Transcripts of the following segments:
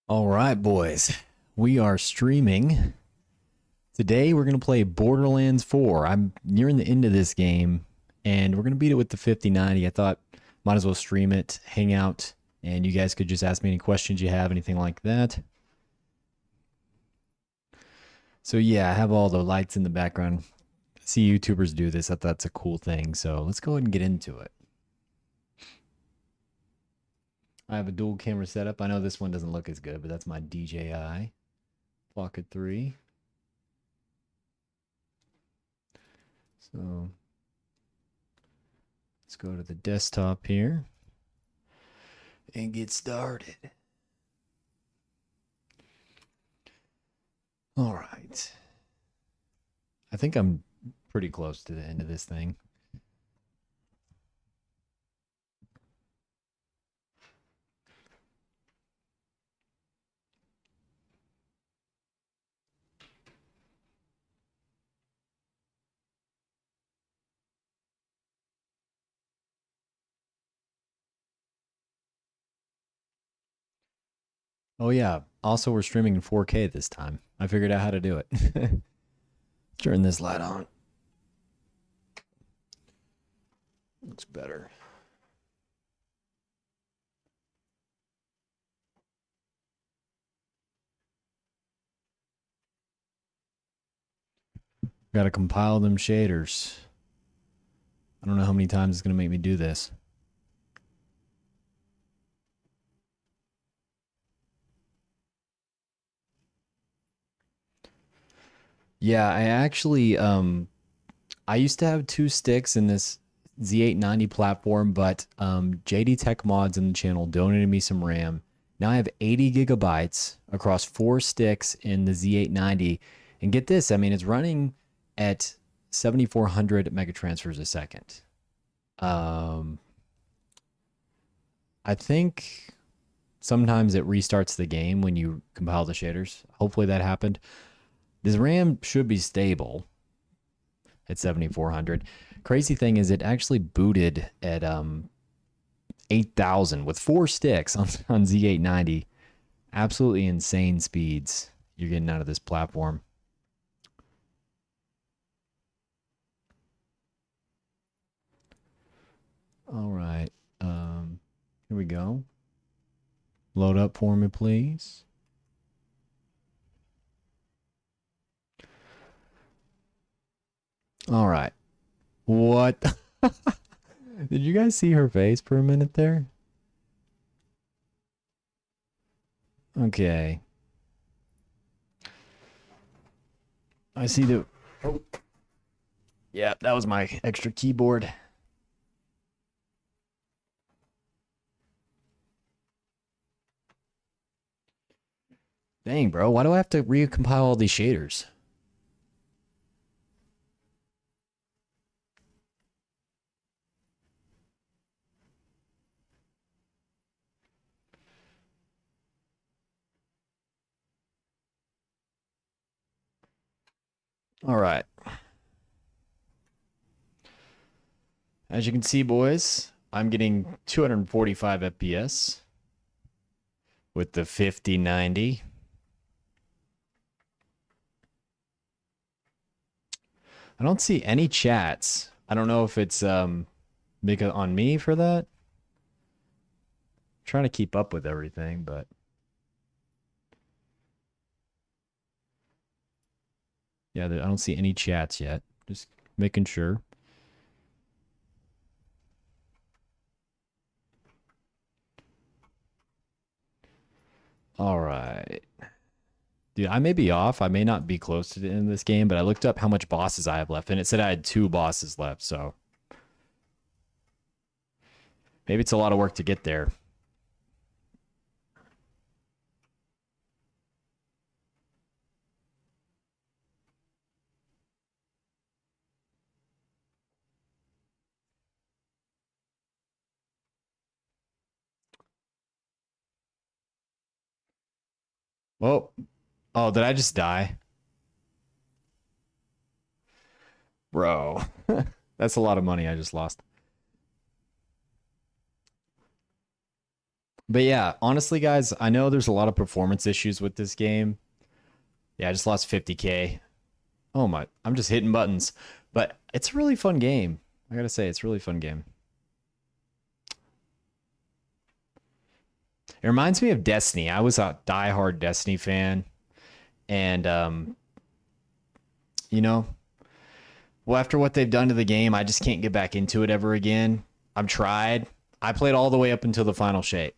All right, boys. We are streaming. Today we're going to play Borderlands 4. I'm nearing the end of this game, and we're going to beat it with the 5090. I thought might as well stream it, hang out, and you guys could just ask me any questions you have, anything like that. So yeah, I have all the lights in the background. I see YouTubers do this. I thought that's a cool thing. So let's go ahead and get into it. I have a dual camera setup. I know this one doesn't look as good, but that's my DJI Pocket 3. So let's go to the desktop here and get started. All right. I think I'm pretty close to the end of this thing. Oh yeah. Also, we're streaming in 4K this time. I figured out how to do it. Turn this light on. Looks better. Got to compile them shaders. I don't know how many times it's going to make me do this. Yeah, I used to have two sticks in this Z890 platform, but JD Tech Mods in the channel donated me some RAM. Now I have 80 gigabytes across four sticks in the Z890. And get this, I mean, it's running at 7,400 megatransfers a second. Um, I think sometimes it restarts the game when you compile the shaders. Hopefully that happened. This RAM should be stable at 7,400. Crazy thing is it actually booted at 8,000 with four sticks on Z890. Absolutely insane speeds you're getting out of this platform. All right. Here we go. Load up for me, please. All right. What? Did you guys see her face for a minute there? Okay. I see the. Oh. Yeah, that was my extra keyboard. Dang, bro. Why do I have to recompile all these shaders? All right. As you can see, boys, I'm getting 245 FPS with the 5090. I don't see any chats. I don't know if it's big on me for that. I'm trying to keep up with everything, but yeah, I don't see any chats yet. Just making sure. All right. Dude, I may be off. I may not be close to the end of this game, but I looked up how much bosses I have left, and it said I had two bosses left, so maybe it's a lot of work to get there. Well, oh, did I just die? Bro, that's a lot of money I just lost. But yeah, honestly, guys, I know there's a lot of performance issues with this game. Yeah, I just lost 50K. Oh my, I'm just hitting buttons. But it's a really fun game. I gotta say, it's a really fun game. It reminds me of Destiny. I was a diehard Destiny fan. And, you know, well, after what they've done to the game, I just can't get back into it ever again. I've tried. I played all the way up until the final shape.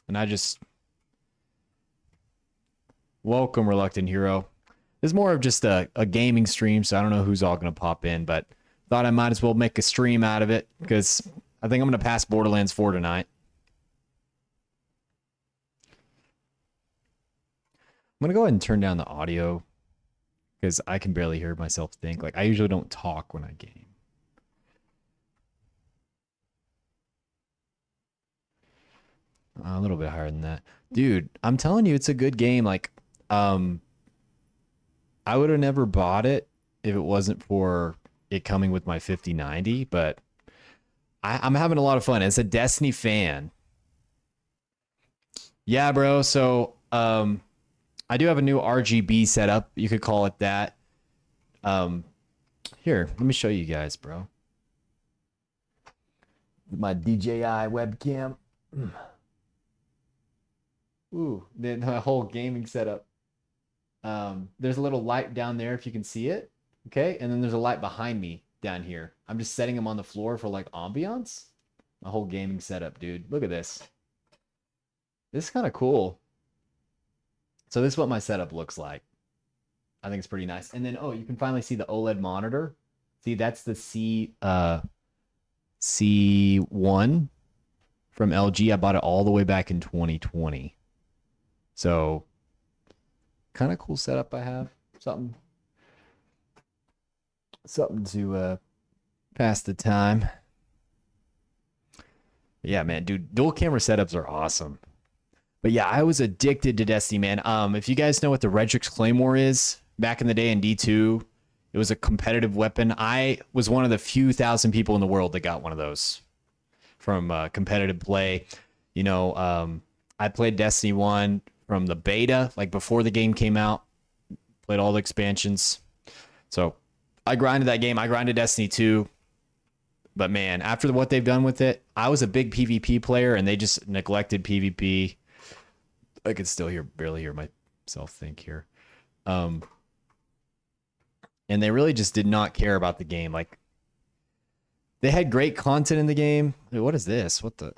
And I just welcome Reluctant Hero. This is more of just a gaming stream, so I don't know who's all going to pop in, but thought I might as well make a stream out of it because I think I'm going to pass Borderlands 4 tonight. I'm going to go ahead and turn down the audio because I can barely hear myself think. Like, I usually don't talk when I game. A little bit higher than that. Dude, I'm telling you, it's a good game. Like, I would have never bought it if it wasn't for it coming with my 5090, but I'm having a lot of fun. As a Destiny fan. Yeah, bro. So, I do have a new RGB setup. You could call it that. Here, let me show you guys, bro. My DJI webcam. Ooh, the whole gaming setup. There's a little light down there if you can see it. Okay, and then there's a light behind me down here. I'm just setting them on the floor for like ambiance. My whole gaming setup, dude. Look at this. This is kind of cool. So this is what my setup looks like. I think it's pretty nice. And then, oh, you can finally see the OLED monitor. See, that's the C1 from LG. I bought it all the way back in 2020. So, kind of cool setup I have. Something to pass the time. Yeah, man, dude, dual camera setups are awesome. But yeah, I was addicted to Destiny, man. If you guys know what the Redrix Claymore is, back in the day in D2, it was a competitive weapon. I was one of the few thousand people in the world that got one of those from competitive play. You know, I played Destiny 1 from the beta, like before the game came out. Played all the expansions. So I grinded that game. I grinded Destiny 2. But man, after what they've done with it, I was a big PvP player and they just neglected PvP. I could still barely hear myself think here. And they really just did not care about the game. Like, they had great content in the game. Wait, what is this? What the?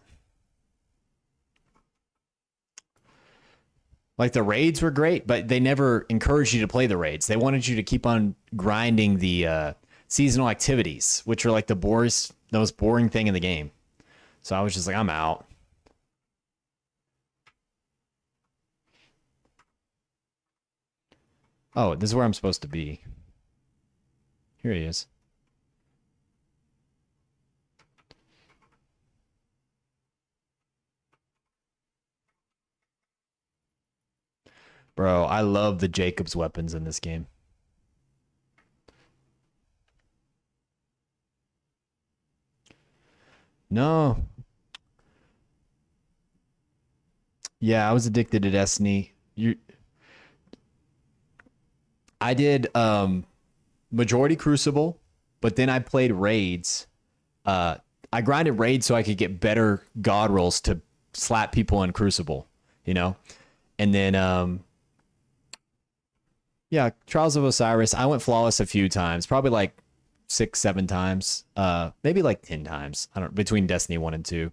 Like, the raids were great, but they never encouraged you to play the raids. They wanted you to keep on grinding the seasonal activities, which are like the most boring thing in the game. So I was just like, I'm out. Oh, this is where I'm supposed to be. Here he is. Bro, I love the Jacob's weapons in this game. No. Yeah, I was addicted to Destiny. I did majority Crucible, but then I played raids. I grinded raids so I could get better god rolls to slap people in Crucible, you know? And then yeah, Trials of Osiris. I went flawless a few times, probably like 6, 7 times. Maybe like 10 times. I don't between Destiny 1 and 2.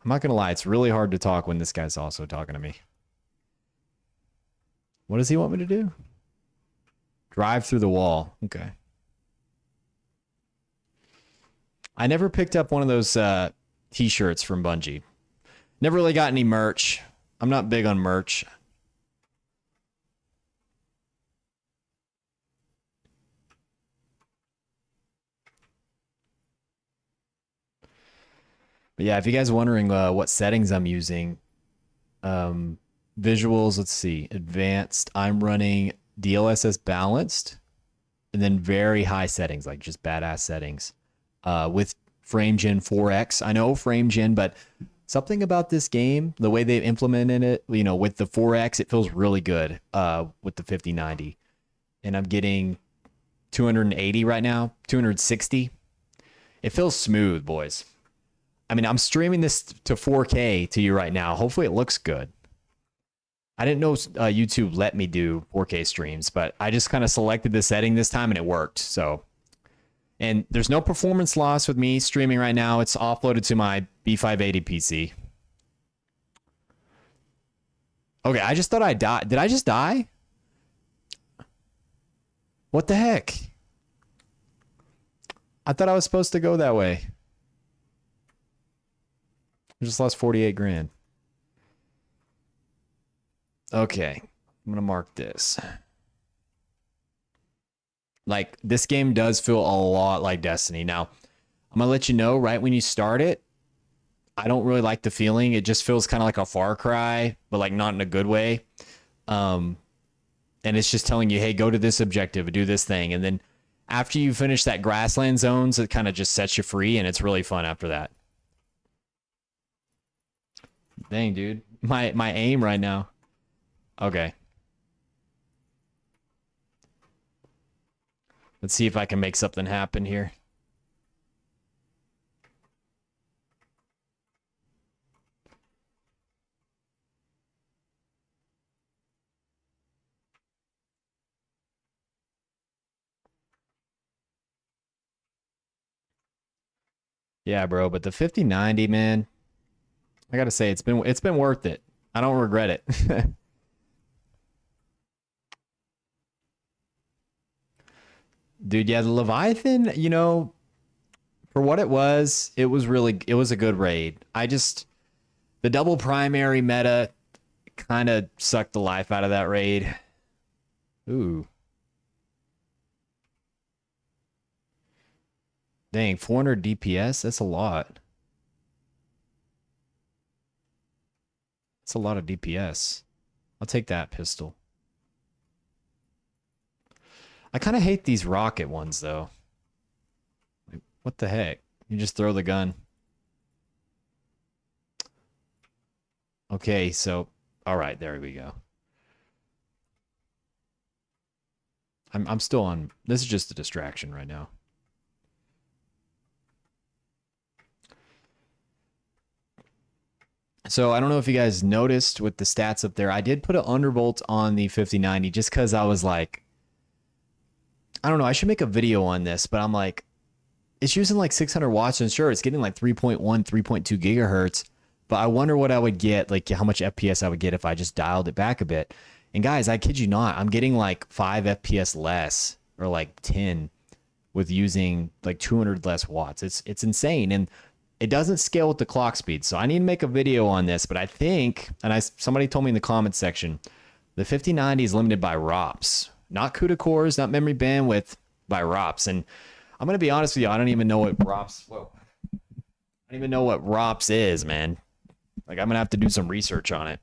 I'm not gonna lie, it's really hard to talk when this guy's also talking to me. What does he want me to do? Drive through the wall. Okay. I never picked up one of those t-shirts from Bungie. Never really got any merch. I'm not big on merch. But yeah, if you guys are wondering what settings I'm using, visuals, let's see, advanced, I'm running DLSS balanced, and then very high settings, like just badass settings. with FrameGen 4X. I know FrameGen, but something about this game, the way they've implemented it, you know, with the 4X, it feels really good with the 5090. And I'm getting 280 right now, 260. It feels smooth, boys. I mean, I'm streaming this to 4K to you right now. Hopefully it looks good. I didn't know YouTube let me do 4K streams, but I just kind of selected the setting this time and it worked. So, and there's no performance loss with me streaming right now. It's offloaded to my B580 PC. Okay, I just thought I died. Did I just die? What the heck? I thought I was supposed to go that way. I just lost 48 grand. Okay, I'm gonna mark this. Like, this game does feel a lot like Destiny. Now, I'm gonna let you know right when you start it, I don't really like the feeling. It just feels kind of like a Far Cry, but like not in a good way. And it's just telling you, hey, go to this objective, do this thing. And then after you finish that grassland zones, it kind of just sets you free, and it's really fun after that. Dang, dude. My aim right now. Okay. Let's see if I can make something happen here. Yeah, bro, but the 5090, man, I gotta say it's been worth it. I don't regret it. Dude, yeah, the Leviathan, you know, for what it was really it was a good raid. I just the double primary meta kind of sucked the life out of that raid. Ooh. Dang, 400 DPS? That's a lot. That's a lot of DPS. I'll take that pistol. I kind of hate these rocket ones, though. Like, what the heck? You just throw the gun. Okay, so... Alright, there we go. I'm still on... This is just a distraction right now. So I don't know if you guys noticed with the stats up there. I did put an undervolt on the 5090 just because I was like... I don't know, I should make a video on this, but I'm like... It's using like 600 watts, and sure, it's getting like 3.1, 3.2 gigahertz. But I wonder what I would get, like how much FPS I would get if I just dialed it back a bit. And guys, I kid you not, I'm getting like 5 FPS less or like 10 with using like 200 less watts. It's insane. And it doesn't scale with the clock speed. So I need to make a video on this, but I think, and somebody told me in the comments section, the 5090 is limited by ROPS, not CUDA cores, not memory bandwidth, by ROPS. And I'm going to be honest with you, I don't even know what ROPS, whoa. I don't even know what ROPS is, man. Like, I'm going to have to do some research on it.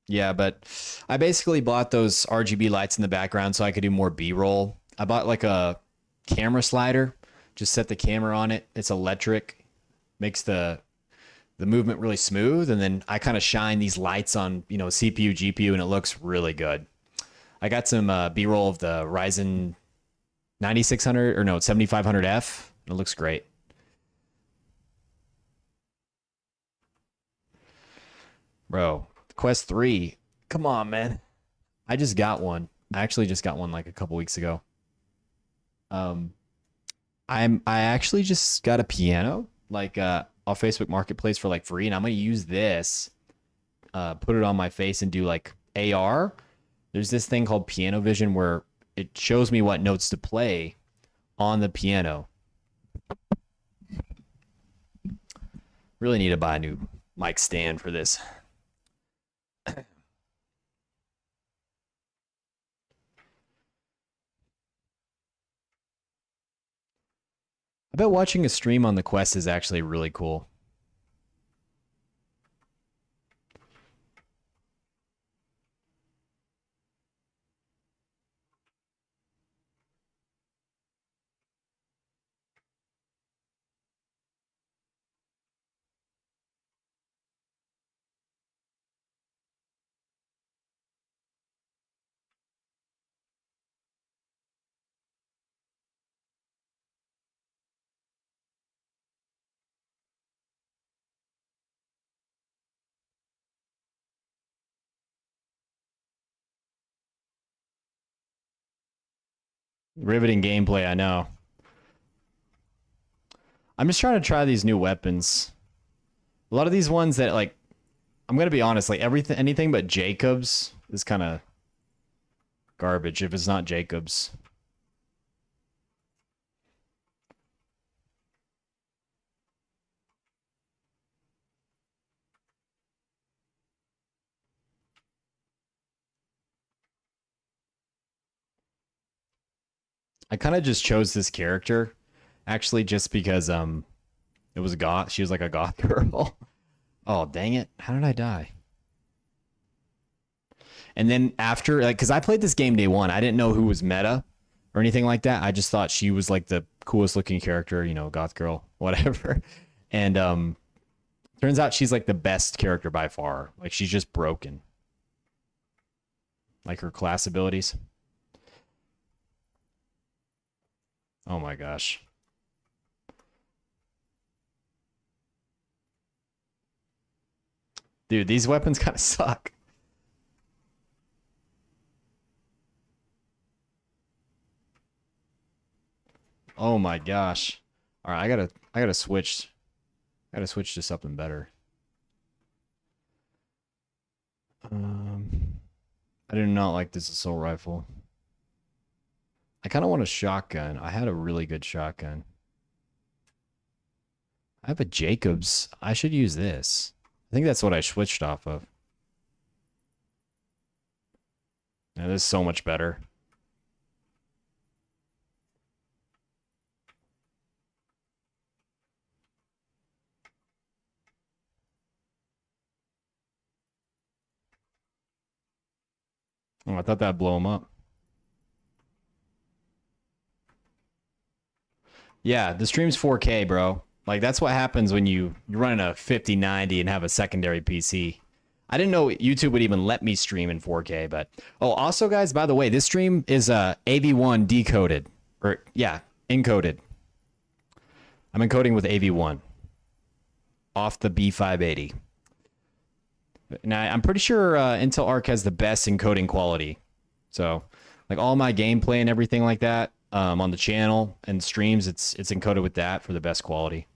Yeah, but I basically bought those RGB lights in the background so I could do more B-roll. I bought like a camera slider, just set the camera on it. It's electric, makes the movement really smooth, and then I kind of shine these lights on, you know, CPU, GPU, and it looks really good. I got some B-roll of the Ryzen 9600 or no 7500F. It looks great. Bro, Quest 3. Come on, man. I just got one. I actually just got one like a couple weeks ago. Um I actually just got a piano like off Facebook Marketplace for like free, and I'm gonna use this, put it on my face and do like AR. There's this thing called Piano Vision where it shows me what notes to play on the piano. Really need to buy a new mic stand for this. I bet watching a stream on the Quest is actually really cool. Riveting gameplay, I know. I'm just trying to try these new weapons. A lot of these ones that like, I'm gonna be honest, like everything, anything but Jacobs is kind of garbage if it's not Jacobs. I kind of just chose this character, actually, just because it was goth. She was like a goth girl. Oh dang it! How did I die? And then after, like, because I played this game day one, I didn't know who was meta or anything like that. I just thought she was like the coolest looking character, you know, goth girl, whatever. And turns out she's like the best character by far. Like she's just broken. Like her class abilities. Oh my gosh. Dude, these weapons kind of suck. Oh my gosh. All right, I gotta switch. I gotta switch to something better. I do not like this assault rifle. I kind of want a shotgun. I had a really good shotgun. I have a Jacobs. I should use this. I think that's what I switched off of. Now this is so much better. Oh, I thought that'd blow him up. Yeah, the stream's 4K, bro. Like that's what happens when you're running a 5090 and have a secondary PC. I didn't know YouTube would even let me stream in 4K, but oh, also guys, by the way, this stream is AV1 decoded or yeah, encoded. I'm encoding with AV1 off the B580. Now I'm pretty sure Intel Arc has the best encoding quality. So, like all my gameplay and everything like that on the channel and streams, it's encoded with that for the best quality.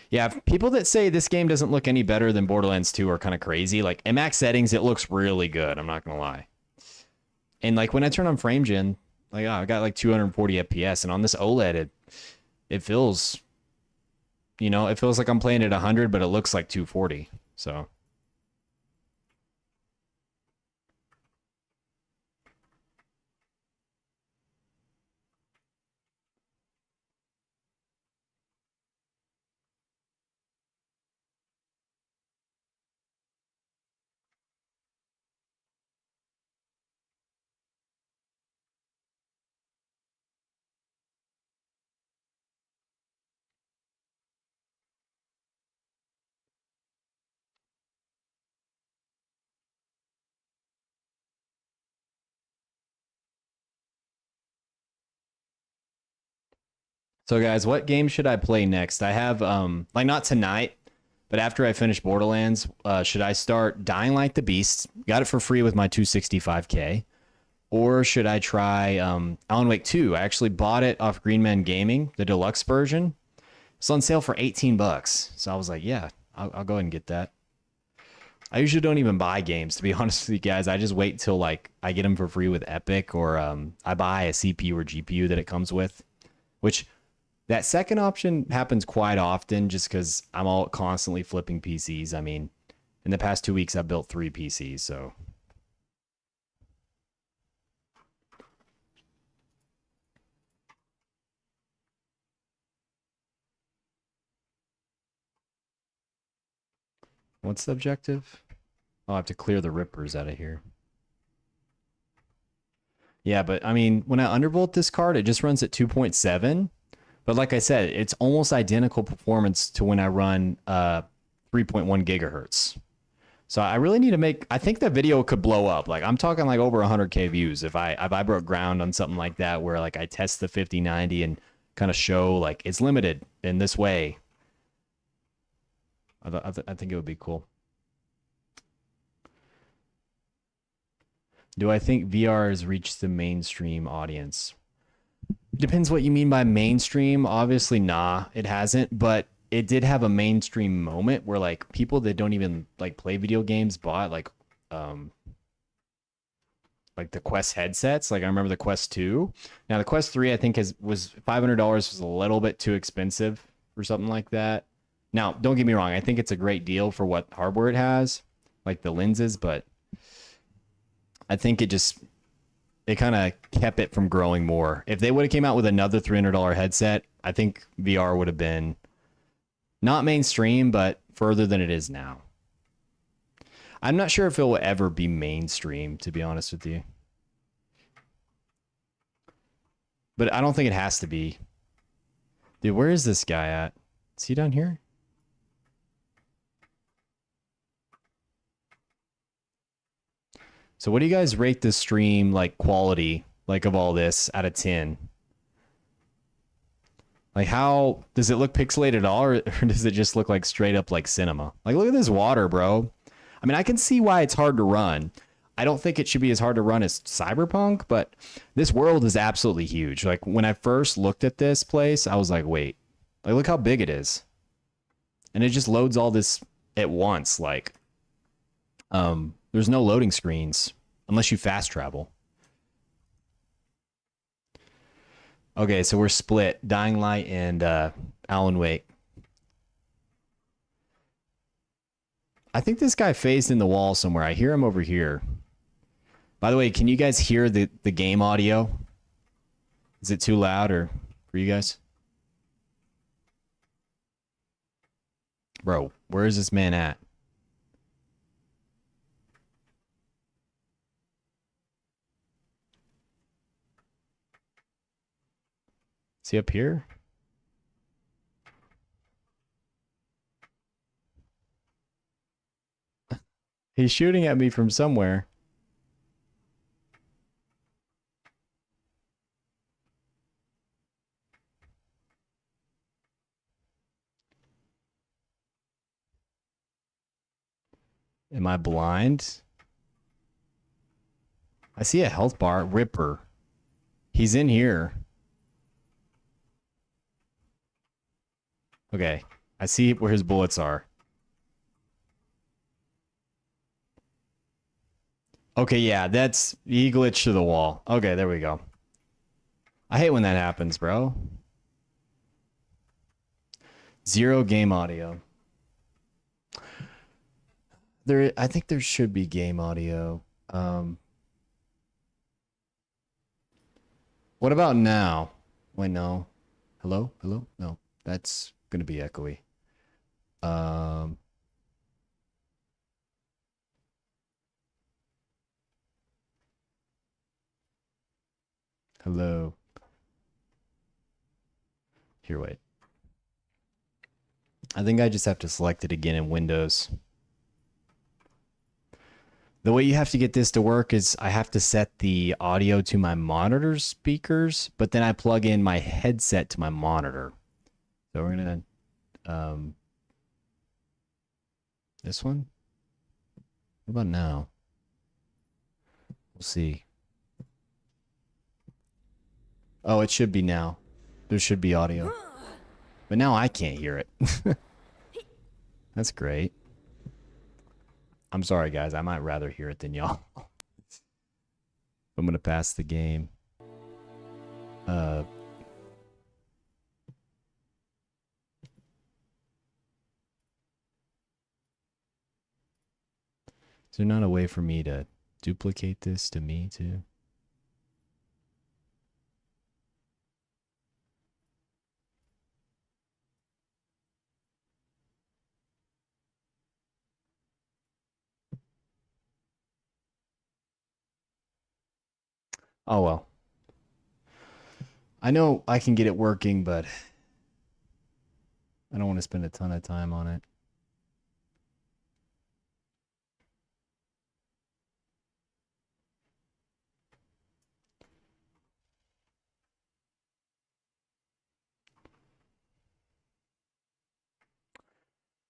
Yeah, people that say this game doesn't look any better than Borderlands 2 are kind of crazy. Like in max settings, it looks really good. I'm not gonna lie. And like when I turn on frame gen, like I got like 240 FPS, and on this OLED, it feels, you know, it feels like I'm playing at 100, but it looks like 240. So. So guys, what game should I play next? I have like not tonight, but after I finish Borderlands, should I start Dying Like the Beast? Got it for free with my 265K. Or should I try Alan Wake 2? I actually bought it off Green Man Gaming, the deluxe version. It's on sale for 18 bucks. So I was like, yeah, I'll go ahead and get that. I usually don't even buy games, to be honest with you guys. I just wait till like I get them for free with Epic, or I buy a CPU or GPU that it comes with, which that second option happens quite often just because I'm all constantly flipping PCs. I mean, in the past 2 weeks, I've built 3 PCs, so. What's the objective? I'll have to clear the rippers out of here. Yeah, but I mean, when I undervolt this card, it just runs at 2.7. But like I said, it's almost identical performance to when I run 3.1 gigahertz. So I really need to make, I think that video could blow up. Like I'm talking like over 100K views if I broke ground on something like that where like I test the 5090 and kind of show like it's limited in this way. I think it would be cool. Do I think VR has reached the mainstream audience? Depends what you mean by mainstream. Obviously, nah, it hasn't, but it did have a mainstream moment where like people that don't even like play video games bought like the Quest headsets. Like I remember the Quest 2. Now the Quest 3 I think was $500 was a little bit too expensive for something like that. Now, don't get me wrong, I think it's a great deal for what hardware it has, like the lenses, but I think it kind of kept it from growing more. If they would have came out with another $300 headset, I think VR would have been not mainstream, but further than it is now. I'm not sure if it will ever be mainstream, to be honest with you. But I don't think it has to be. Dude, where is this guy at? Is he down here? So what do you guys rate this stream, like quality, like of all this out of 10? Like how, does it look pixelated at all or does it just look like straight up like cinema? Like look at this water, bro. I mean, I can see why it's hard to run. I don't think it should be as hard to run as Cyberpunk, but this world is absolutely huge. Like when I first looked at this place, I was like, wait, like look how big it is. And it just loads all this at once. Like, there's no loading screens unless you fast travel. Okay, so we're split. Dying Light and Alan Wake. I think this guy phased in the wall somewhere. I hear him over here. By the way, can you guys hear the game audio? Is it too loud or for you guys? Bro, where is this man at? Is he up here? He's shooting at me from somewhere. Am I blind? I see a health bar. Ripper. He's in here. Okay. I see where his bullets are. Okay, yeah, that's... He glitched to the wall. Okay, there we go. I hate when that happens, bro. Zero game audio. I think there should be game audio. What about now? Wait, no. Hello? Hello? No. That's gonna be echoey. Hello. Here, wait. I think I just have to select it again in Windows. The way you have to get this to work is I have to set the audio to my monitor speakers, but then I plug in my headset to my monitor. So we're gonna, this one? What about now? We'll see. Oh, it should be now. There should be audio. But now I can't hear it. That's great. I'm sorry, guys. I might rather hear it than y'all. I'm going to pass the game. Is there not a way for me to duplicate this to me too? Oh well. I know I can get it working, but I don't want to spend a ton of time on it.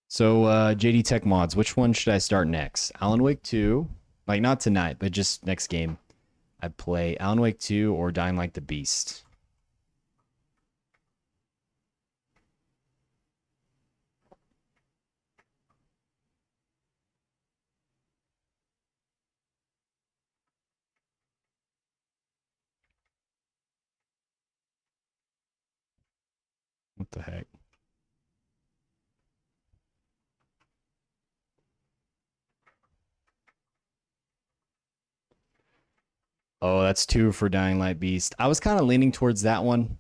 So JD Tech Mods, which one should I start next? Alan Wake 2, like not tonight, but just next game. I play Alan Wake 2 or Dying Like the Beast. What the heck? Oh, that's 2 for Dying Light Beast. I was kind of leaning towards that one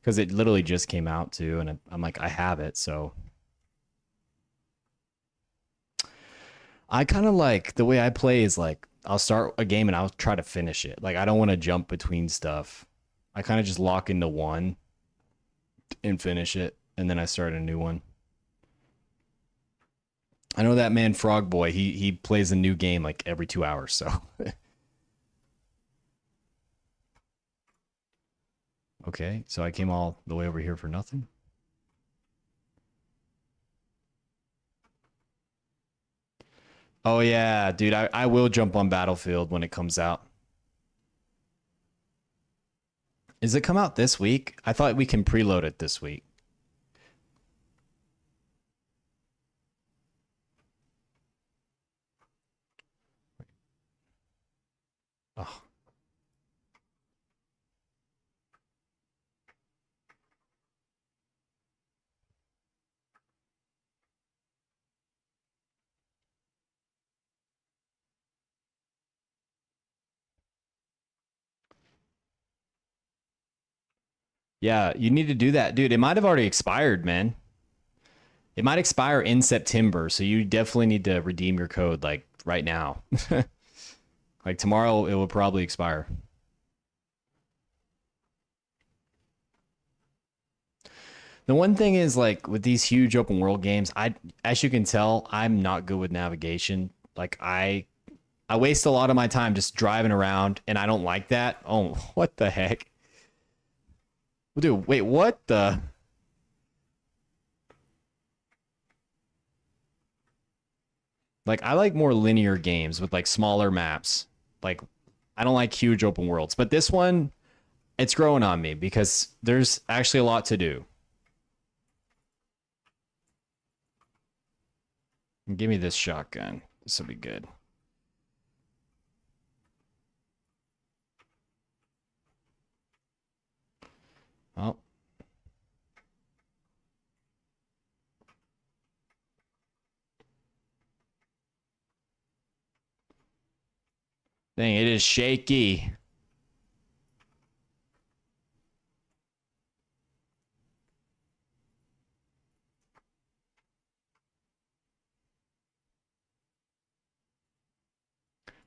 because it literally just came out too, and I'm like, I have it, so I kind of like the way I play is like I'll start a game and I'll try to finish it. Like I don't want to jump between stuff. I kind of just lock into one and finish it, and then I start a new one. I know that man Frog Boy. He plays a new game like every 2 hours. So okay, so I came all the way over here for nothing. Oh yeah, dude, I will jump on Battlefield when it comes out. Is it come out this week? I thought we can preload it this week. Oh, yeah, you need to do that, dude. It might have already expired, man. It might expire in September, so you definitely need to redeem your code like right now. Like tomorrow, it will probably expire. The one thing is like with these huge open world games, as you can tell, I'm not good with navigation. Like I waste a lot of my time just driving around and I don't like that. Oh, what the heck? Dude, wait, what the? Like I like more linear games with like smaller maps. Like I don't like huge open worlds, but this one it's growing on me because there's actually a lot to do. Give me this shotgun. This will be good. Oh, dang, it is shaky.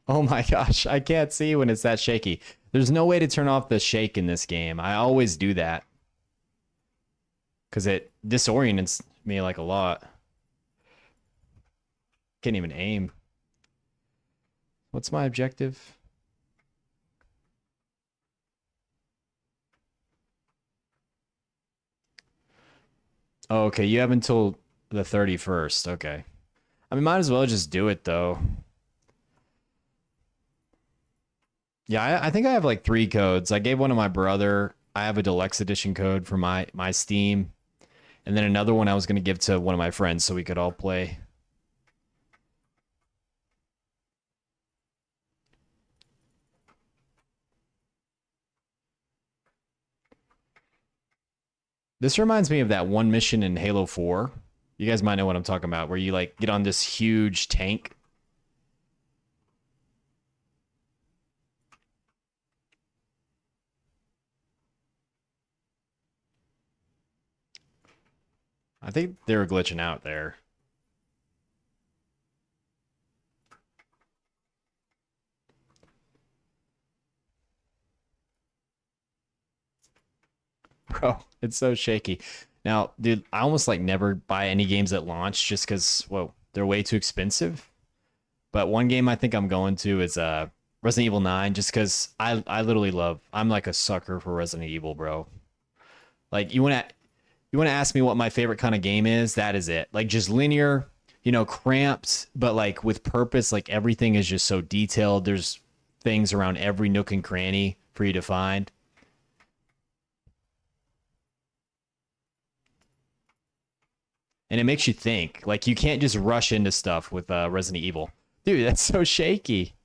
Oh my gosh, I can't see when it's that shaky. There's no way to turn off the shake in this game. I always do that because it disorients me like a lot. Can't even aim. What's my objective? Oh, okay. You have until the 31st. Okay. I mean, might as well just do it though. Yeah, I think I have like 3 codes. I gave one to my brother. I have a deluxe edition code for my Steam, and then another one I was gonna give to one of my friends so we could all play. This reminds me of that one mission in Halo 4. You guys might know what I'm talking about, where you like get on this huge tank. I think they were glitching out there. Bro, it's so shaky. Now, dude, I almost like never buy any games at launch just because, well, they're way too expensive. But one game I think I'm going to is Resident Evil 9 just because I literally love, I'm like a sucker for Resident Evil, bro. Like you want to ask me what my favorite kind of game is? That is it. Like just linear, cramped, but like with purpose. Like everything is just so detailed. There's things around every nook and cranny for you to find. And it makes you think. Like you can't just rush into stuff with Resident Evil. Dude, that's so shaky.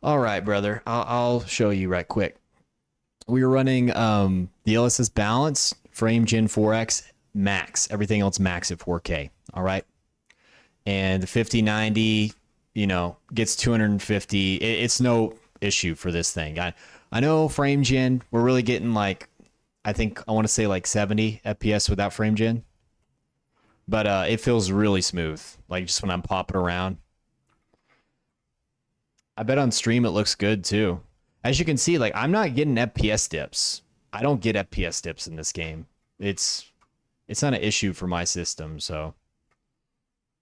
All right, brother. I'll show you right quick. We were running the LSS balance, frame gen 4X max. Everything else max at 4K. All right. And the 5090, gets 250. It's no issue for this thing. I know frame gen, we're really getting like, I think I want to say like 70 FPS without frame gen, but it feels really smooth. Like just when I'm popping around. I bet on stream it looks good too. As you can see, like I'm not getting FPS dips. I don't get FPS dips in this game. It's not an issue for my system, so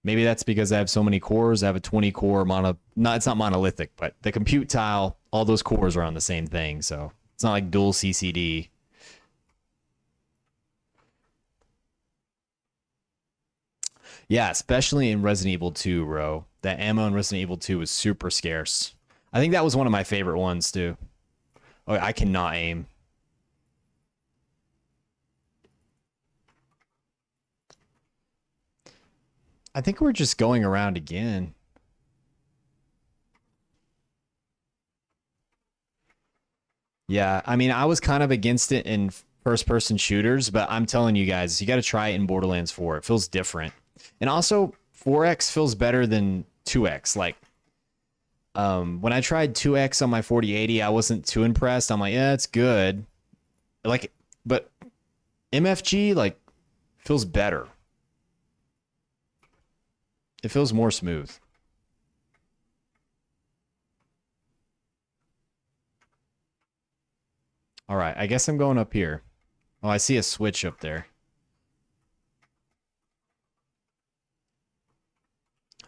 maybe that's because I have so many cores. I have a 20 core no, it's not monolithic, but the compute tile, all those cores are on the same thing, so it's not like dual CCD. Yeah, especially in Resident Evil 2, bro. That ammo in Resident Evil 2 was super scarce. I think that was one of my favorite ones too. Oh, I cannot aim. I think we're just going around again. Yeah, I mean, I was kind of against it in first person shooters, but I'm telling you guys, you got to try it in Borderlands 4. It feels different. And also, 4X feels better than 2X. Like, when I tried 2X on my 4080, I wasn't too impressed. I'm like, yeah, it's good. Like, but MFG, like, feels better. It feels more smooth. All right, I guess I'm going up here. Oh, I see a switch up there.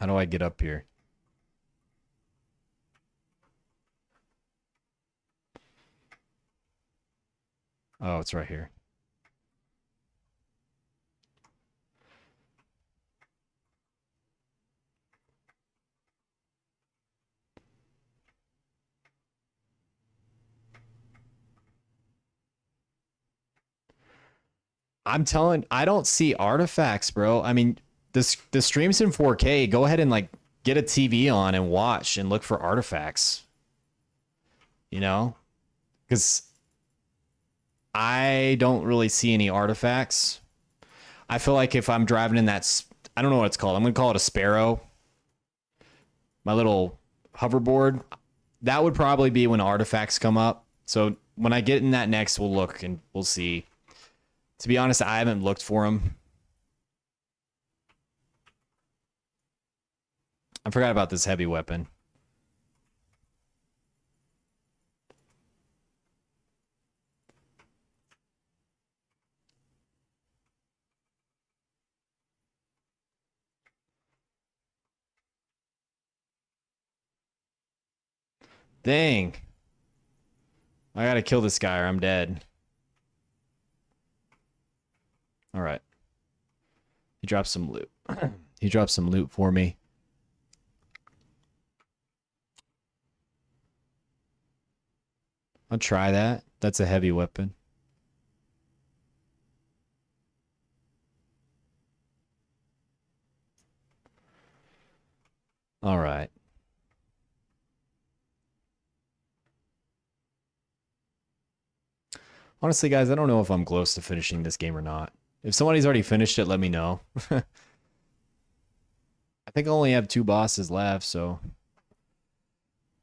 How do I get up here? Oh, it's right here. I'm telling, I don't see artifacts, bro. I mean, the stream's in 4K. Go ahead and like get a TV on and watch and look for artifacts, you know? Because I don't really see any artifacts. I feel like if I'm driving in I don't know what it's called. I'm going to call it a Sparrow, my little hoverboard. That would probably be when artifacts come up. So when I get in that next, we'll look and we'll see. To be honest, I haven't looked for them. I forgot about this heavy weapon. Dang. I gotta kill this guy or I'm dead. All right. He dropped some loot. He dropped some loot for me. I'll try that. That's a heavy weapon. All right. Honestly, guys, I don't know if I'm close to finishing this game or not. If somebody's already finished it, let me know. I think I only have 2 bosses left, so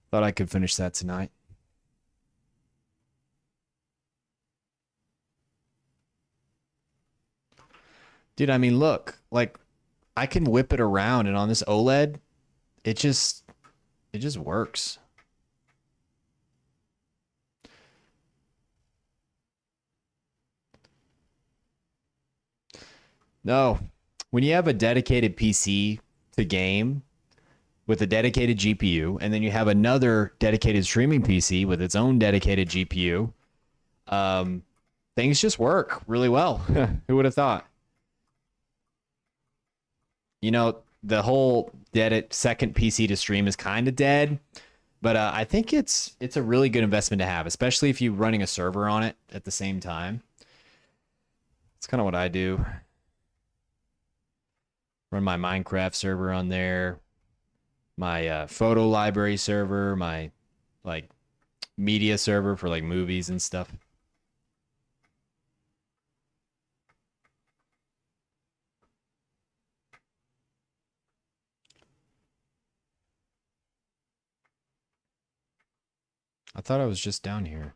thought I could finish that tonight. Dude, I mean, look, like I can whip it around and on this OLED, it just it just works. No. When you have a dedicated PC to game with a dedicated GPU, and then you have another dedicated streaming PC with its own dedicated GPU, um, things just work really well. Who would have thought? You know, the whole dead second PC to stream is kind of dead, but I think it's a really good investment to have, especially if you're running a server on it at the same time. It's kind of what I do. Run my Minecraft server on there, my photo library server, my like media server for like movies and stuff. I thought I was just down here.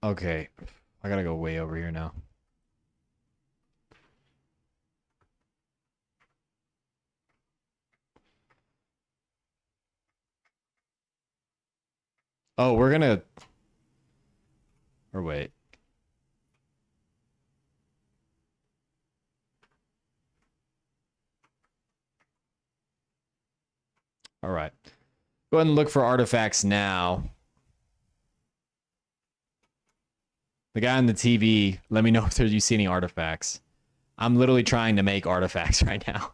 Okay. I gotta go way over here now. Oh, we're gonna. Or wait. All right. Go ahead and look for artifacts now. The guy on the TV, let me know if you see any artifacts. I'm literally trying to make artifacts right now.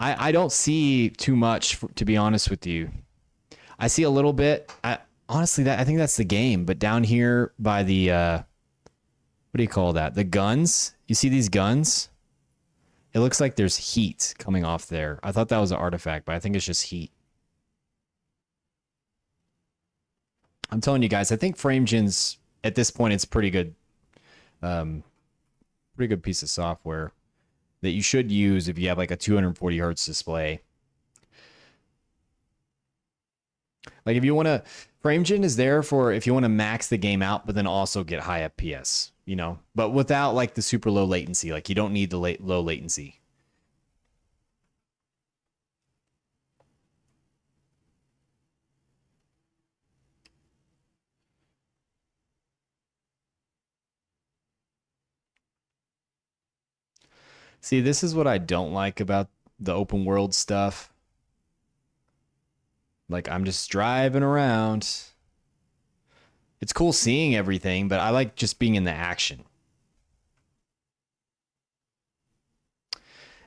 I don't see too much, to be honest with you. I see a little bit. Honestly, I think that's the game. But down here by the what do you call that? The guns. You see these guns? It looks like there's heat coming off there. I thought that was an artifact, but I think it's just heat. I'm telling you guys, I think FrameGen's at this point it's pretty good, um, pretty good piece of software that you should use if you have like a 240 hertz display. Like if you want to, FrameGen is there for if you want to max the game out, but then also get high FPS, you know, but without like the super low latency. Like you don't need the low latency. See, this is what I don't like about the open world stuff. Like I'm just driving around. It's cool seeing everything, but I like just being in the action.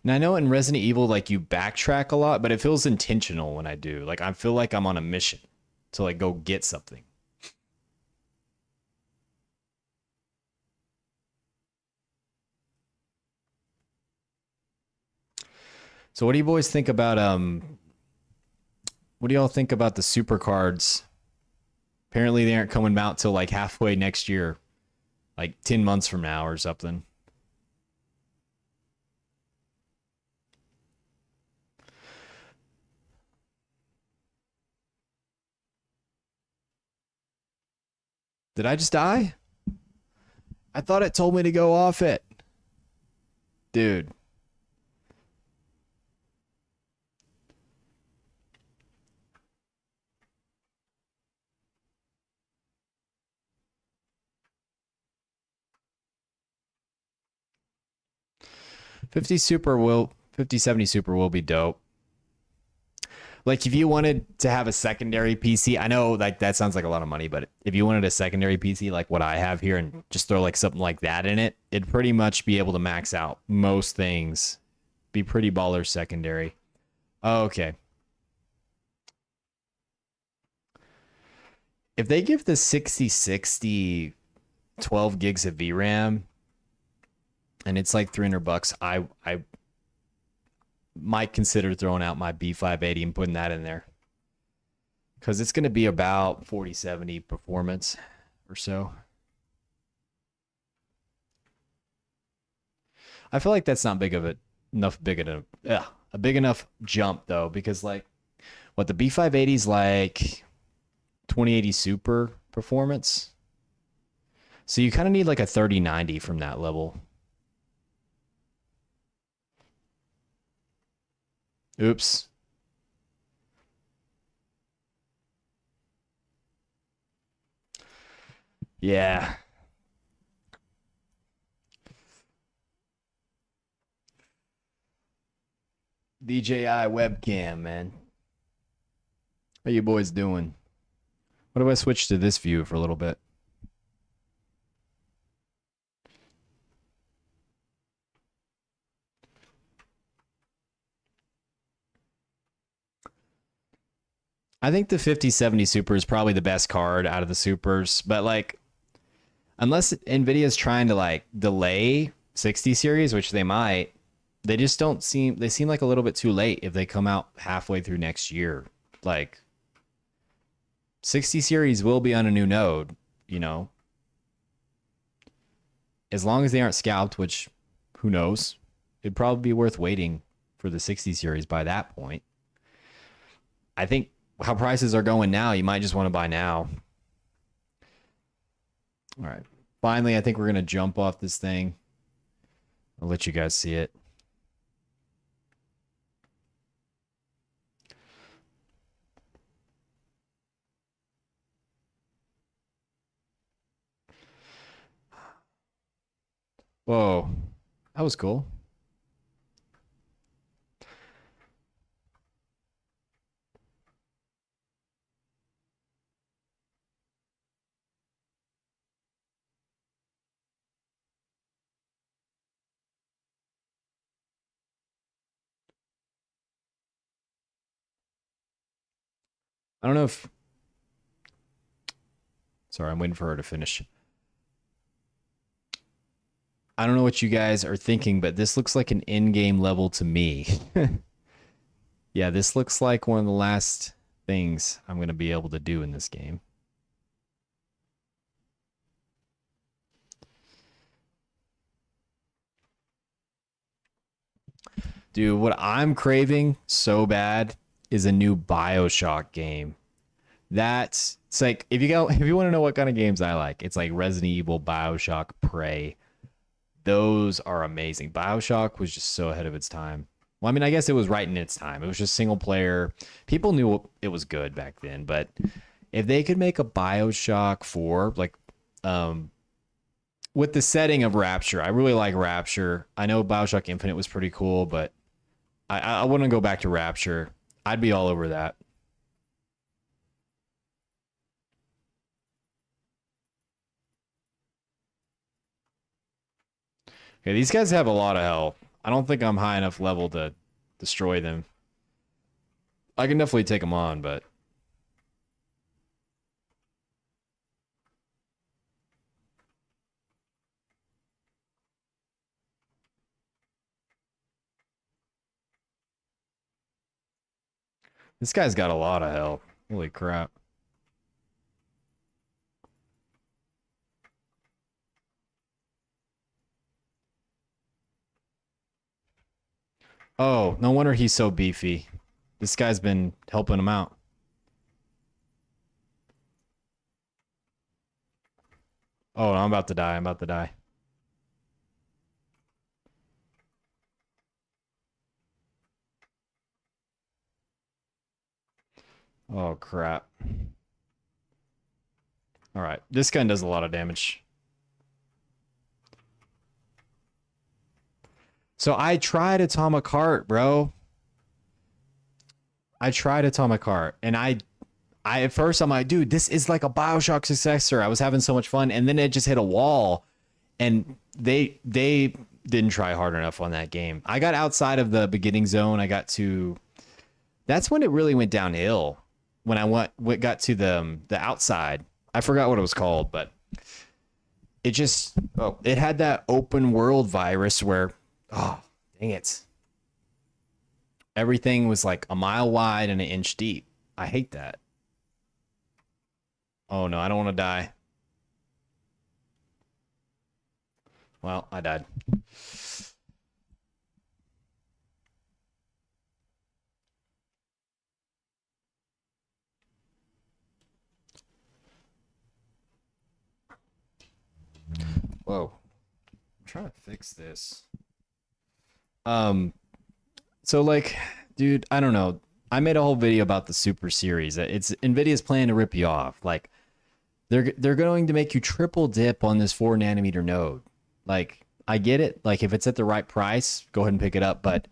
And I know in Resident Evil, like you backtrack a lot, but it feels intentional when I do. Like I feel like I'm on a mission to like go get something. So what do you boys think about what do y'all think about the super cards? Apparently they aren't coming out till like halfway next year, like 10 months from now or something. Did I just die? I thought it told me to go off it. Dude. 5070 super will be dope. Like if you wanted to have a secondary PC, I know like that sounds like a lot of money, but if you wanted a secondary PC like what I have here and just throw like something like that in it, it'd pretty much be able to max out most things. Be pretty baller secondary. Oh, okay. If they give the 6060 12 gigs of VRAM and it's like 300 bucks, I might consider throwing out my B580 and putting that in there because it's going to be about 4070 performance or so. I feel like that's not big of a enough big enough a big enough jump though, because like what the B580's like 2080 Super performance. So you kind of need like a 3090 from that level. Oops. Yeah. DJI webcam, man. How you boys doing? What if I switch to this view for a little bit? I think the 5070 Super is probably the best card out of the Supers, but like unless Nvidia's trying to like delay 60 series, which they might, they just don't seem they seem like a little bit too late if they come out halfway through next year. Like 60 series will be on a new node, you know. As long as they aren't scalped, which who knows, it'd probably be worth waiting for the 60 series by that point. I think how prices are going now, you might just want to buy now. All right. Finally, I think we're going to jump off this thing. I'll let you guys see it. Whoa. That was cool. I don't know if. Sorry, I'm waiting for her to finish. I don't know what you guys are thinking, but this looks like an in-game level to me. Yeah, this looks like one of the last things I'm going to be able to do in this game. Dude, what I'm craving so bad is a new BioShock game. That's it's like if you go if you want to know what kind of games I like, it's like Resident Evil, BioShock, Prey. Those are amazing. BioShock was just so ahead of its time. Well, I mean, I guess it was right in its time. It was just single player. People knew it was good back then, but if they could make a BioShock 4 like um with the setting of Rapture, I really like Rapture. I know BioShock Infinite was pretty cool, but I wouldn't go back to Rapture. I'd be all over that. Okay, these guys have a lot of health. I don't think I'm high enough level to destroy them. I can definitely take them on, but this guy's got a lot of health. Holy crap. Oh, no wonder he's so beefy. This guy's been helping him out. Oh, I'm about to die. I'm about to die. Oh, crap. All right. This gun does a lot of damage. So I tried Atomic Heart, bro. I tried Atomic Heart, and I at first I'm like, dude, this is like a BioShock successor. I was having so much fun, and then it just hit a wall, and they didn't try hard enough on that game. I got outside of the beginning zone. I got to that's when it really went downhill. When I got to the outside, I forgot what it was called, but it just it had that open world virus where oh dang it, everything was like a mile wide and an inch deep. I hate that. Oh no, I don't want to die. Well, I died. Whoa. I'm trying to fix this. Um, so like, dude, I don't know. I made a whole video about the Super Series. It's Nvidia's planning to rip you off. Like, they're going to make you triple dip on this 4 nanometer node. Like, I get it. Like, if it's at the right price, go ahead and pick it up. But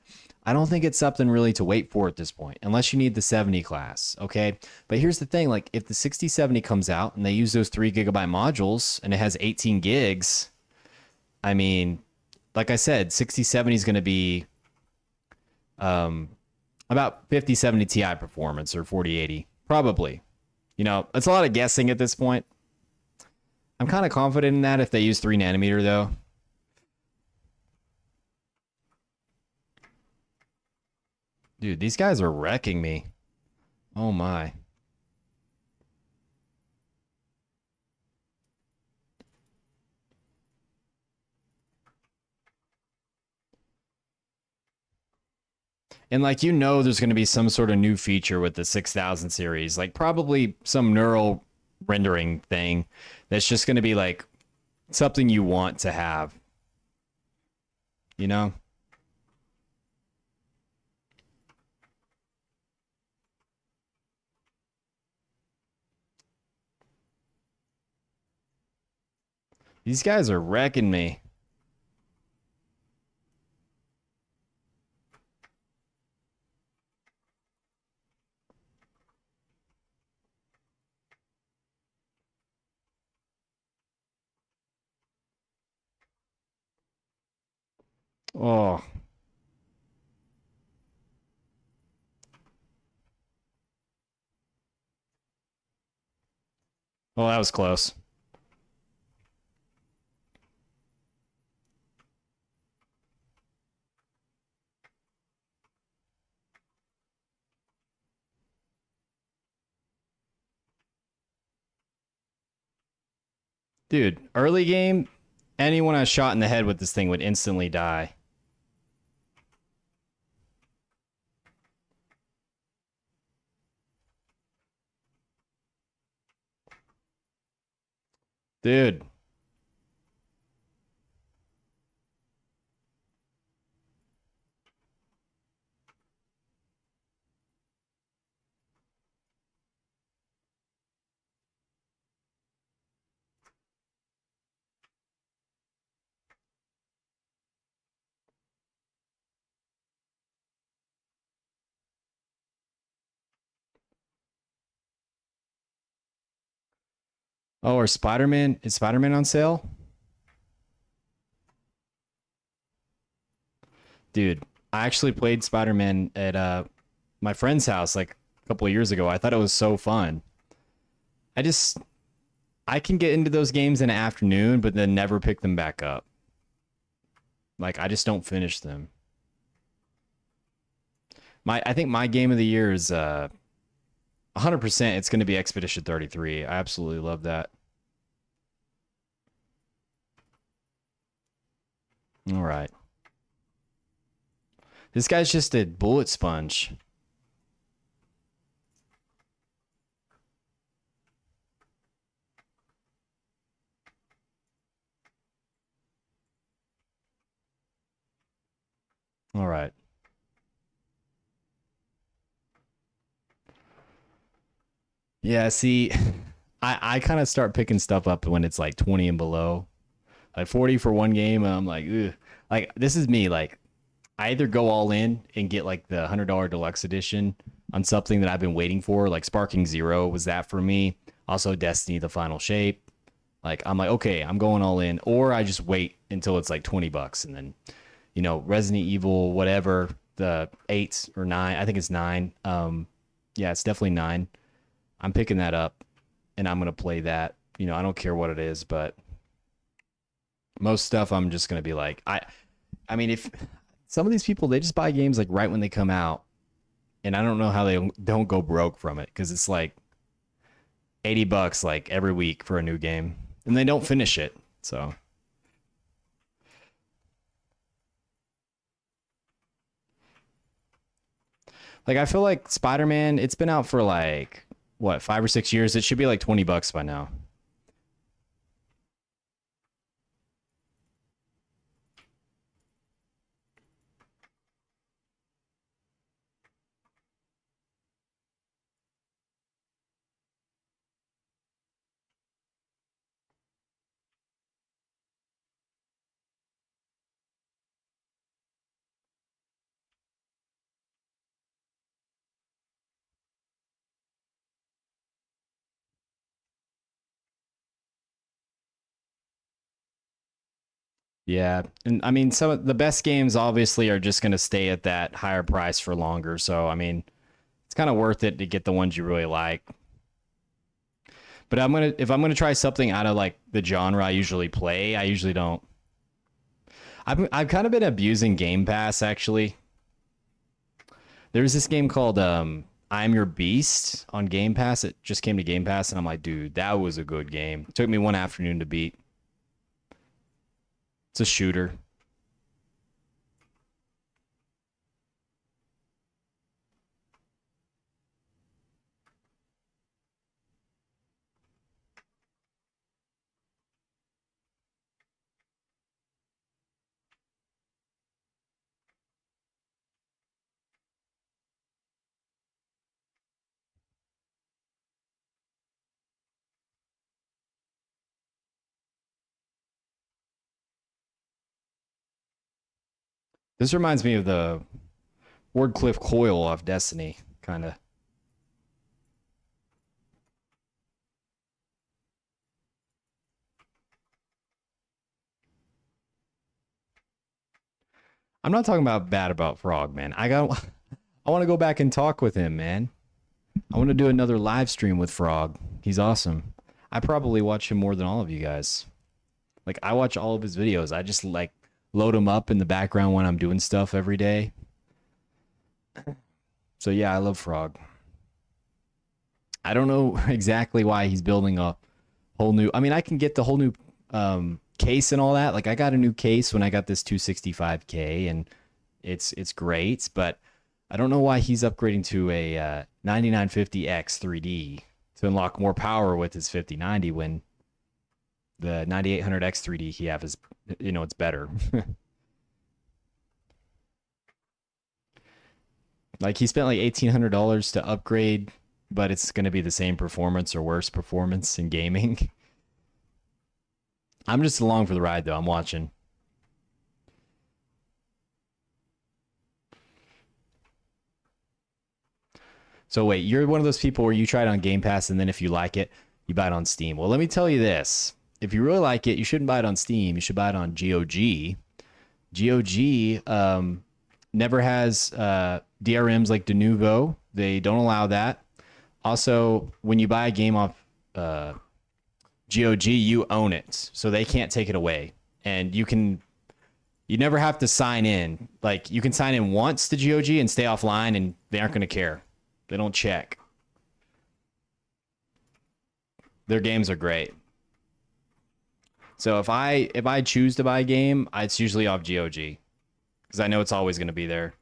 I don't think it's something really to wait for at this point, unless you need the 70 class. Okay. But here's the thing, like, if the 6070 comes out and they use those 3 GB modules and it has 18 gigs, I mean, like I said, 6070 is going to be about 5070 Ti performance or 4080, probably. You know, it's a lot of guessing at this point. I'm kind of confident in that if they use 3 nanometer, though. Dude, these guys are wrecking me. Oh my. And like, you know, there's going to be some sort of new feature with the 6000 series, like probably some neural rendering thing that's just going to be like something you want to have, you know? These guys are wrecking me. Oh, well, that was close. Dude, early game, anyone I shot in the head with this thing would instantly die. Dude. Oh, or Spider-Man? Is Spider-Man on sale? Dude, I actually played Spider-Man at my friend's house like a couple of years ago. I thought it was so fun. I just I can get into those games in the afternoon, but then never pick them back up. Like, I just don't finish them. I think my game of the year is 100%. It's going to be Expedition 33. I absolutely love that. All right. This guy's just a bullet sponge. All right. Yeah, see, I kind of start picking stuff up when it's like 20 and below. Like 40 for one game, I'm like, ugh. Like, this is me. Like, I either go all in and get like the $100 deluxe edition on something that I've been waiting for, like Sparking Zero was that for me. Also, Destiny: The Final Shape. Like, I'm like, okay, I'm going all in, or I just wait until it's like 20 bucks, and then, you know, Resident Evil, whatever, the 8 or 9, I think it's 9. Yeah, it's definitely 9. I'm picking that up, and I'm gonna play that. You know, I don't care what it is, but most stuff I'm just gonna be like, I mean, if some of these people, they just buy games like right when they come out, and I don't know how they don't go broke from it, because it's like 80 bucks like every week for a new game, and they don't finish it. So like, I feel like Spider-Man, it's been out for like what, 5 or 6 years. It should be like 20 bucks by now. Yeah, and I mean, some of the best games obviously are just going to stay at that higher price for longer. So I mean, it's kind of worth it to get the ones you really like. But if I'm gonna try something out of like the genre I usually play, I usually don't. I've kind of been abusing Game Pass actually. There's this game called I'm Your Beast on Game Pass. It just came to Game Pass, and I'm like, dude, that was a good game. It took me one afternoon to beat. It's a shooter. This reminds me of the Wardcliff Coil off Destiny, kind of. I'm not talking about bad about Frog, man. I want to go back and talk with him, man. I want to do another live stream with Frog. He's awesome. I probably watch him more than all of you guys. Like I watch all of his videos. I just like load him up in the background when I'm doing stuff every day. So yeah, I love Frog. I don't know exactly why he's building a whole new. I mean, I can get the whole new case and all that. Like I got a new case when I got this 265K, and it's great. But I don't know why he's upgrading to a 9950X 3D to unlock more power with his 5090 when the 9800X 3D he have is, you know, it's better. Like he spent like $1,800 to upgrade, but it's going to be the same performance or worse performance in gaming. I'm just along for the ride though. I'm watching. So wait, you're one of those people where you try it on Game Pass and then if you like it, you buy it on Steam. Well, let me tell you this. If you really like it, you shouldn't buy it on Steam. You should buy it on GOG. GOG never has DRMs like De Nouveau. They don't allow that. Also, when you buy a game off GOG, you own it, so they can't take it away. And you never have to sign in. Like you can sign in once to GOG and stay offline, and they aren't going to care. They don't check. Their games are great. So if I choose to buy a game, it's usually off GOG because I know it's always going to be there.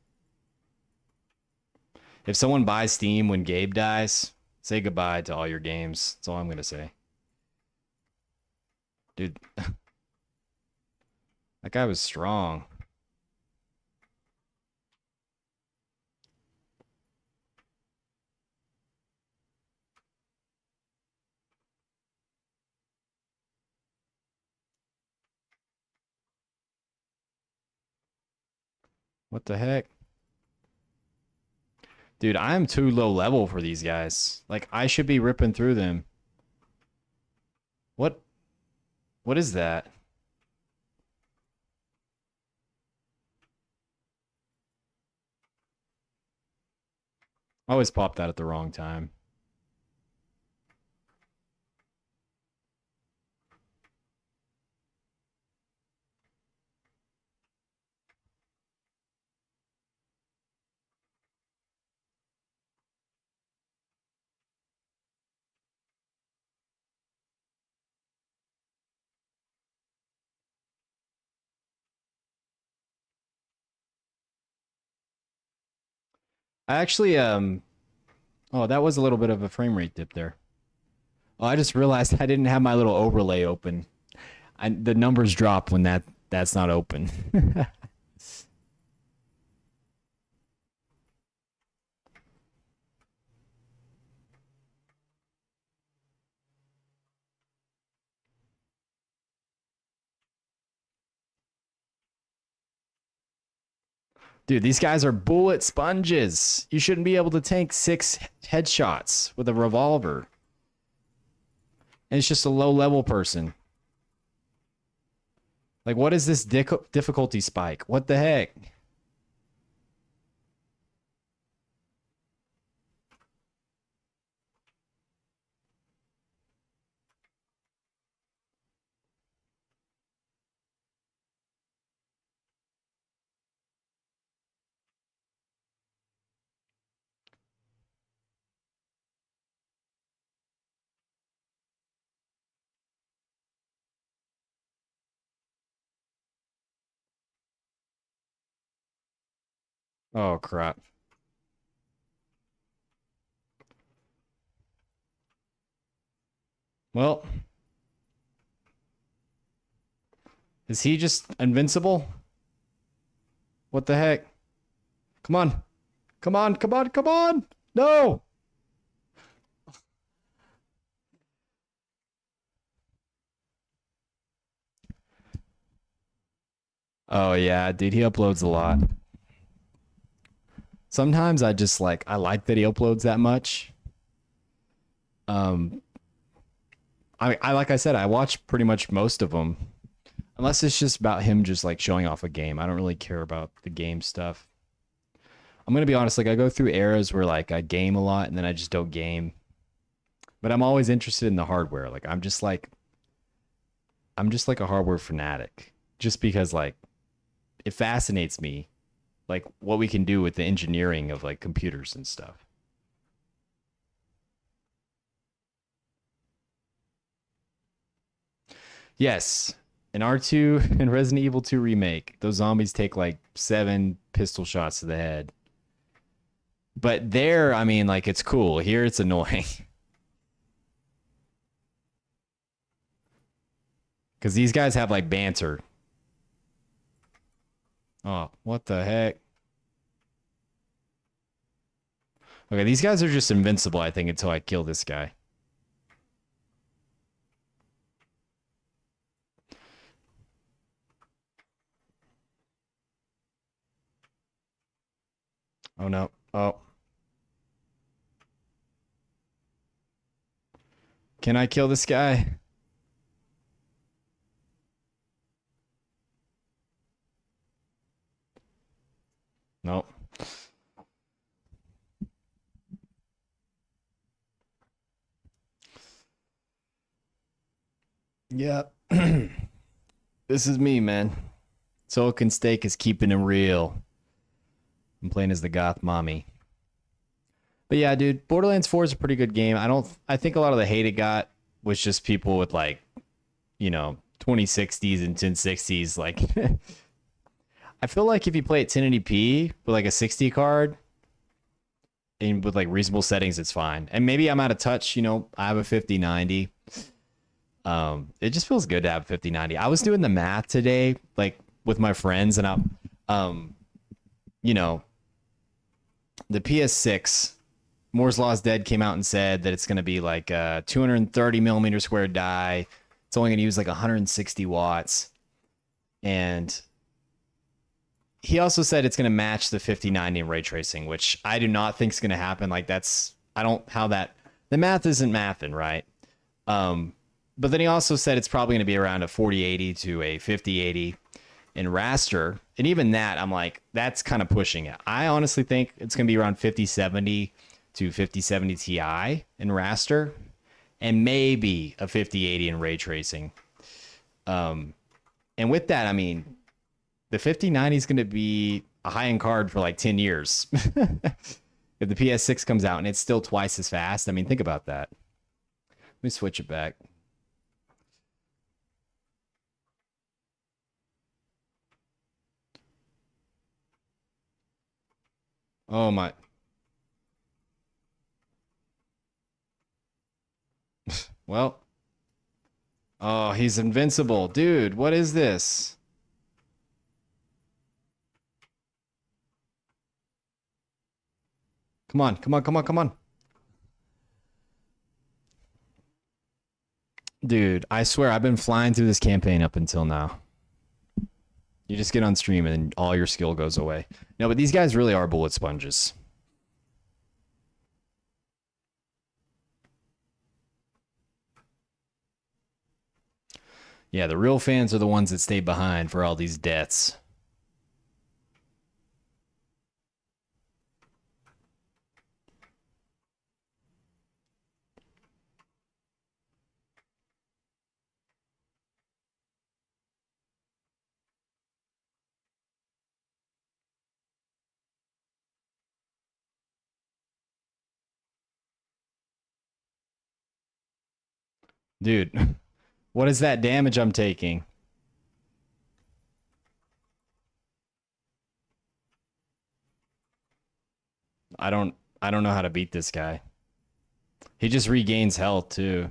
If someone buys Steam when Gabe dies, say goodbye to all your games. That's all I'm going to say. Dude, that guy was strong. What the heck? Dude, I am too low level for these guys. Like, I should be ripping through them. What? What is that? I always pop that at the wrong time. I actually, oh, that was a little bit of a frame rate dip there. Oh, I just realized I didn't have my little overlay open. The numbers drop when that's not open. Dude, these guys are bullet sponges. You shouldn't be able to tank 6 headshots with a revolver. And it's just a low level person. Like, what is this difficulty spike? What the heck? Oh, crap. Well, is he just invincible? What the heck? Come on. Come on, come on, come on. No. Oh, yeah, dude, he uploads a lot. Sometimes I like that he uploads that much. Um, I like I said, I watch pretty much most of them, unless it's just about him just like showing off a game. I don't really care about the game stuff. I'm gonna be honest, like I go through eras where like I game a lot and then I just don't game. But I'm always interested in the hardware. Like I'm just like a hardware fanatic. Just because like it fascinates me, like what we can do with the engineering of like computers and stuff. Yes, in R2 and Resident Evil 2 remake, those zombies take like 7 pistol shots to the head. But there, I mean, like it's cool. Here, it's annoying because these guys have like banter. Oh, what the heck? Okay, these guys are just invincible, I think, until I kill this guy. Oh no. Oh, can I kill this guy? No. Yeah. This is me, man. Silicon Steak is keeping it real. I'm playing as the goth mommy. But yeah, dude, Borderlands 4 is a pretty good game. I think a lot of the hate it got was just people with like, 2060s and 1060s. Like, I feel like if you play at 1080p with like a 60 card and with like reasonable settings, it's fine. And maybe I'm out of touch. I have a 5090. It just feels good to have 5090. I was doing the math today, like with my friends, and um, you know, the PS6 Moore's Law is Dead came out and said that it's going to be like a 230 millimeter square die. It's only going to use like 160 watts. And he also said it's going to match the 5090 in ray tracing, which I do not think is going to happen. Like I don't, how that, the math isn't mathing, right? Um, but then he also said it's probably going to be around a 4080 to a 5080 in raster. And even that, I'm like, that's kind of pushing it. I honestly think it's going to be around 5070 to 5070 Ti in raster, and maybe a 5080 in ray tracing. Um, and with that, I mean, the 5090 is going to be a high end card for like 10 years. If the PS6 comes out and it's still twice as fast, I mean, think about that. Let me switch it back. Oh my. Well, oh, he's invincible. Dude, what is this? Come on, come on, come on, come on. Dude, I swear I've been flying through this campaign up until now. You just get on stream and all your skill goes away. No, but these guys really are bullet sponges. Yeah, the real fans are the ones that stay behind for all these deaths. Dude, what is that damage I'm taking? I don't I don't know how to beat this guy. He just regains health too.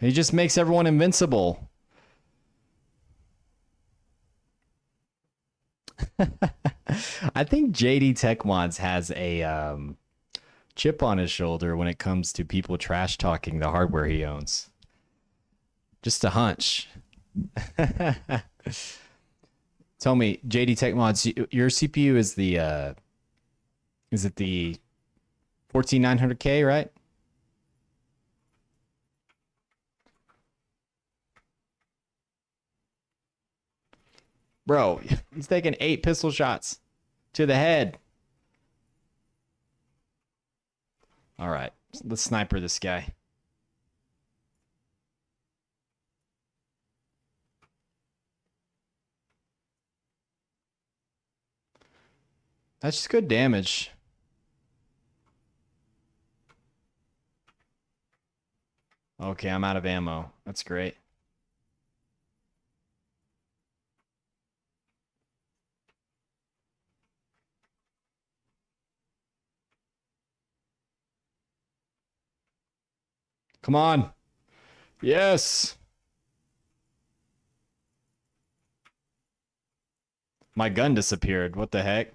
He just makes everyone invincible. I think JD Tech Mods has a chip on his shoulder when it comes to people trash talking the hardware he owns. Just a hunch. Tell me, JD Tech Mods, your CPU is it the 14900K, right? Bro, he's taking 8 pistol shots to the head. All right, let's sniper this guy. That's just good damage. Okay, I'm out of ammo. That's great. Come on. Yes. My gun disappeared. What the heck?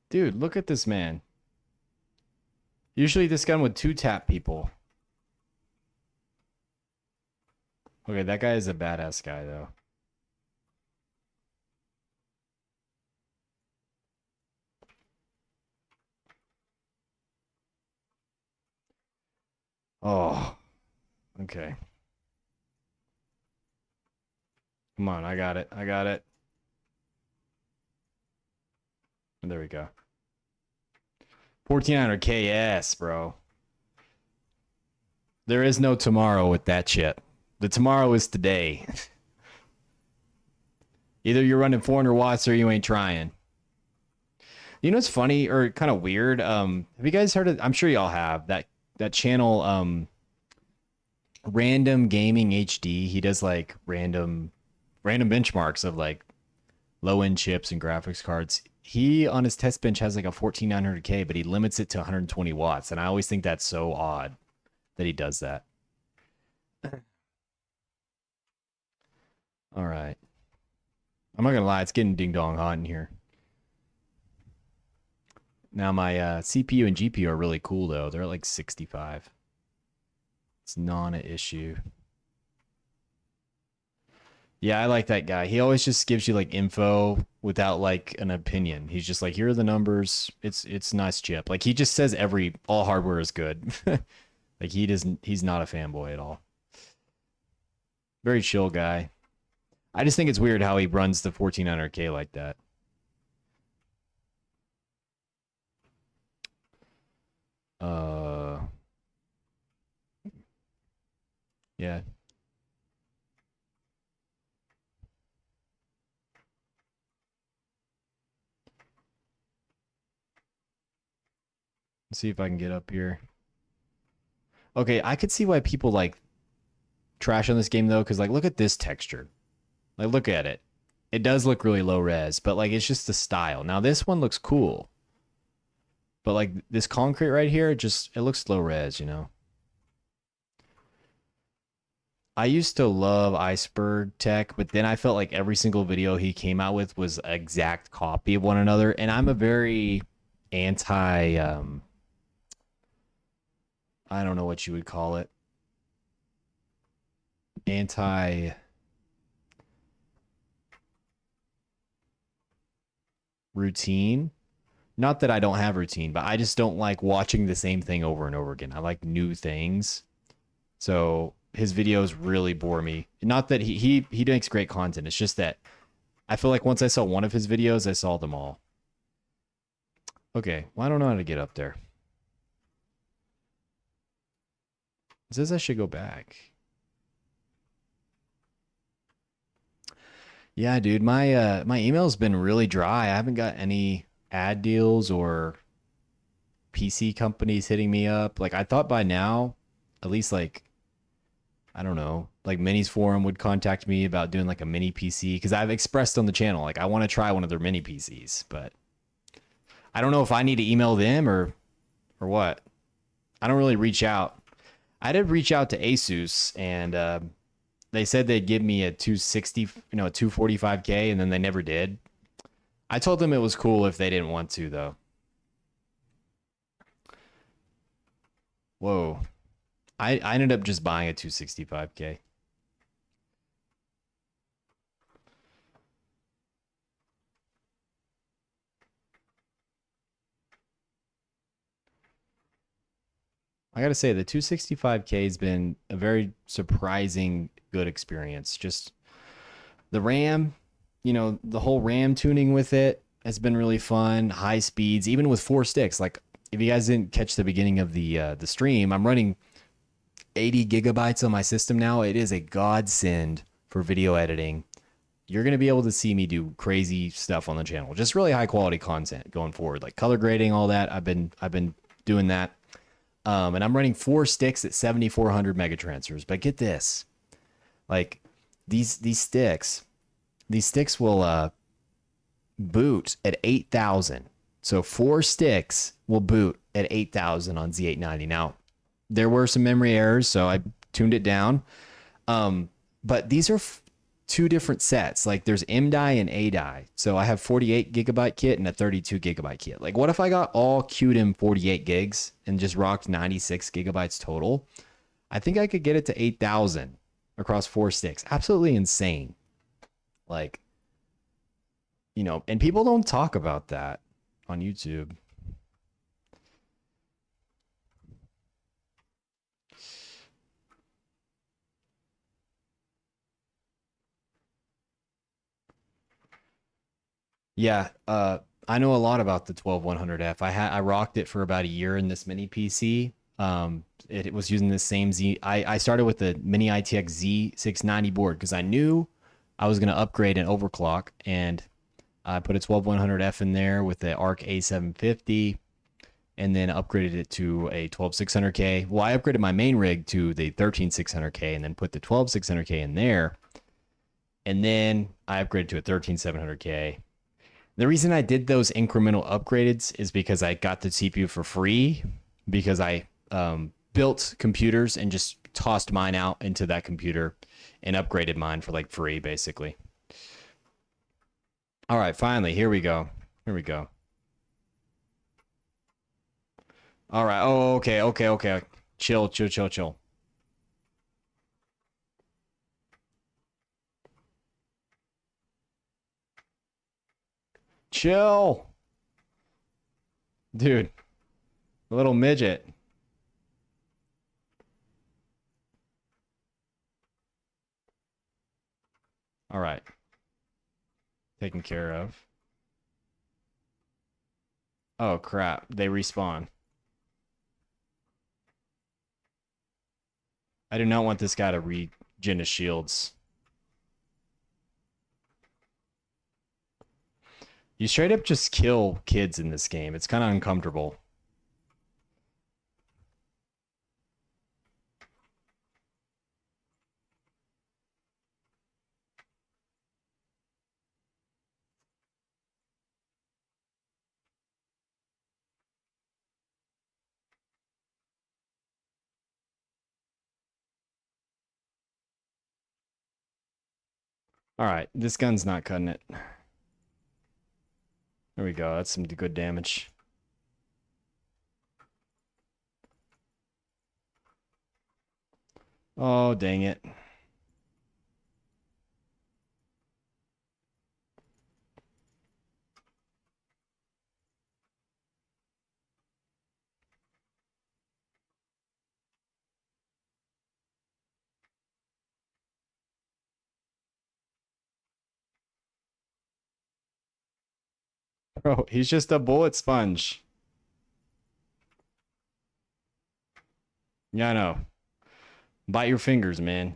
Dude, look at this man. Usually this gun would two-tap people. Okay, that guy is a badass guy, though. Oh, okay. Come on, I got it. I got it. There we go. 1400 KS, bro. There is no tomorrow with that chip. The tomorrow is today. Either you're running 400 watts or you ain't trying. You know what's funny or kind of weird? Have you guys heard of? I'm sure y'all have that channel. Random Gaming HD. He does like random benchmarks of like low end chips and graphics cards. He on his test bench has like a 14900K, but he limits it to 120 watts, and I always think that's so odd that he does that. All right, I'm not gonna lie, it's getting ding dong hot in here. Now my CPU and GPU are really cool though. They're at like 65. It's not an issue. Yeah, I like that guy. He always just gives you like info without like an opinion. He's just like, here are the numbers. It's nice chip. Like he just says all hardware is good. Like he's not a fanboy at all. Very chill guy. I just think it's weird how he runs the 1400K like that. Uh yeah. Let's see if I can get up here. Okay, I could see why people like trash on this game though, because like look at this texture. Like look at it. It does look really low res, but like it's just the style. Now this one looks cool. But like this concrete right here, it looks low res, you know. I used to love Iceberg Tech, but then I felt like every single video he came out with was an exact copy of one another, and I'm a very anti I don't know what you would call it. Anti routine. Not that I don't have routine, but I just don't like watching the same thing over and over again. I like new things. So his videos really bore me. Not that he makes great content. It's just that I feel like once I saw one of his videos, I saw them all. Okay, well, I don't know how to get up there. It says I should go back. Yeah, dude, my email's been really dry. I haven't got any ad deals or PC companies hitting me up. Like I thought by now, at least like I don't know, like Minis Forum would contact me about doing like a mini PC because I've expressed on the channel like I want to try one of their mini PCs, but I don't know if I need to email them or what. I don't really reach out. I did reach out to Asus and they said they'd give me a 260, a 245K, and then they never did. I told them it was cool if they didn't want to, though. Whoa. I ended up just buying a 265K. I gotta say, the 265K has been a very surprising good experience. Just the RAM, the whole RAM tuning with it has been really fun. High speeds, even with 4 sticks. Like if you guys didn't catch the beginning of the stream, I'm running 80 gigabytes on my system now. It is a godsend for video editing. You're gonna be able to see me do crazy stuff on the channel. Just really high quality content going forward, like color grading, all that. I've been doing that. And I'm running 4 sticks at 7,400 megatransfers. But get this, like these sticks will boot at 8,000. So 4 sticks will boot at 8,000 on Z890. Now, there were some memory errors, so I tuned it down. But these are two different sets. Like there's M die and A die. So I have 48 gigabyte kit and a 32 gigabyte kit. Like what if I got all queued in 48 gigs and just rocked 96 gigabytes total? I think I could get it to 8,000 across 4 sticks. Absolutely insane. Like, and people don't talk about that on YouTube. Yeah, I know a lot about the 12100F. I rocked it for about a year in this mini PC. It was using the same Z. I started with the mini ITX Z690 board because I knew I was going to upgrade and overclock, and I put a 12100F in there with the Arc A750, and then upgraded it to a 12600K. Well, I upgraded my main rig to the 13600K, and then put the 12600K in there, and then I upgraded to a 13700K. The reason I did those incremental upgrades is because I got the CPU for free because I built computers and just tossed mine out into that computer and upgraded mine for like free, basically. All right, finally, here we go. Here we go. All right. Oh, okay, okay, okay. Chill, chill, chill, chill. Chill. Dude, little midget. All right. Taken care of. Oh, crap. They respawn. I do not want this guy to regen his shields. You straight up just kill kids in this game. It's kind of uncomfortable. All right, this gun's not cutting it. There we go. That's some good damage. Oh, dang it. Bro, he's just a bullet sponge. Yeah, I know. Bite your fingers, man.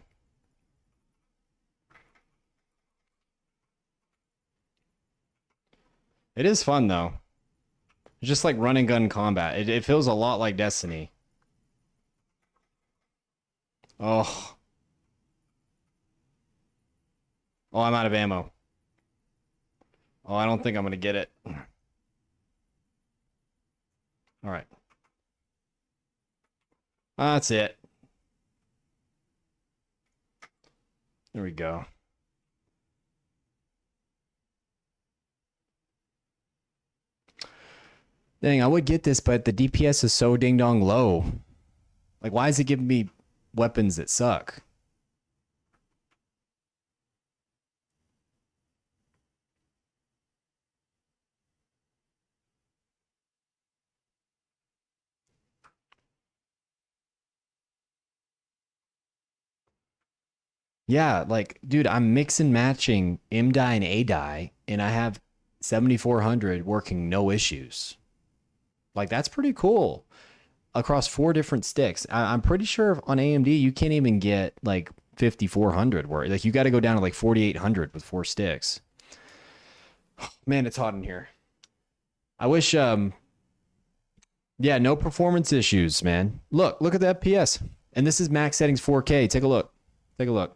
It is fun, though. It's just like run and gun combat. It feels a lot like Destiny. Oh. Oh, I'm out of ammo. Oh, I don't think I'm going to get it. All right. That's it. There we go. Dang, I would get this, but the DPS is so ding dong low. Like, why is it giving me weapons that suck? Yeah, like, dude, I'm mix and matching M die and A die, and I have 7400 working no issues. Like, that's pretty cool across 4 different sticks. I'm pretty sure on AMD you can't even get like 5400 where like you got to go down to like 4800 with 4 sticks. Man, it's hot in here. I wish yeah, no performance issues, man. Look at the FPS. And this is max settings 4K. Take a look. Take a look.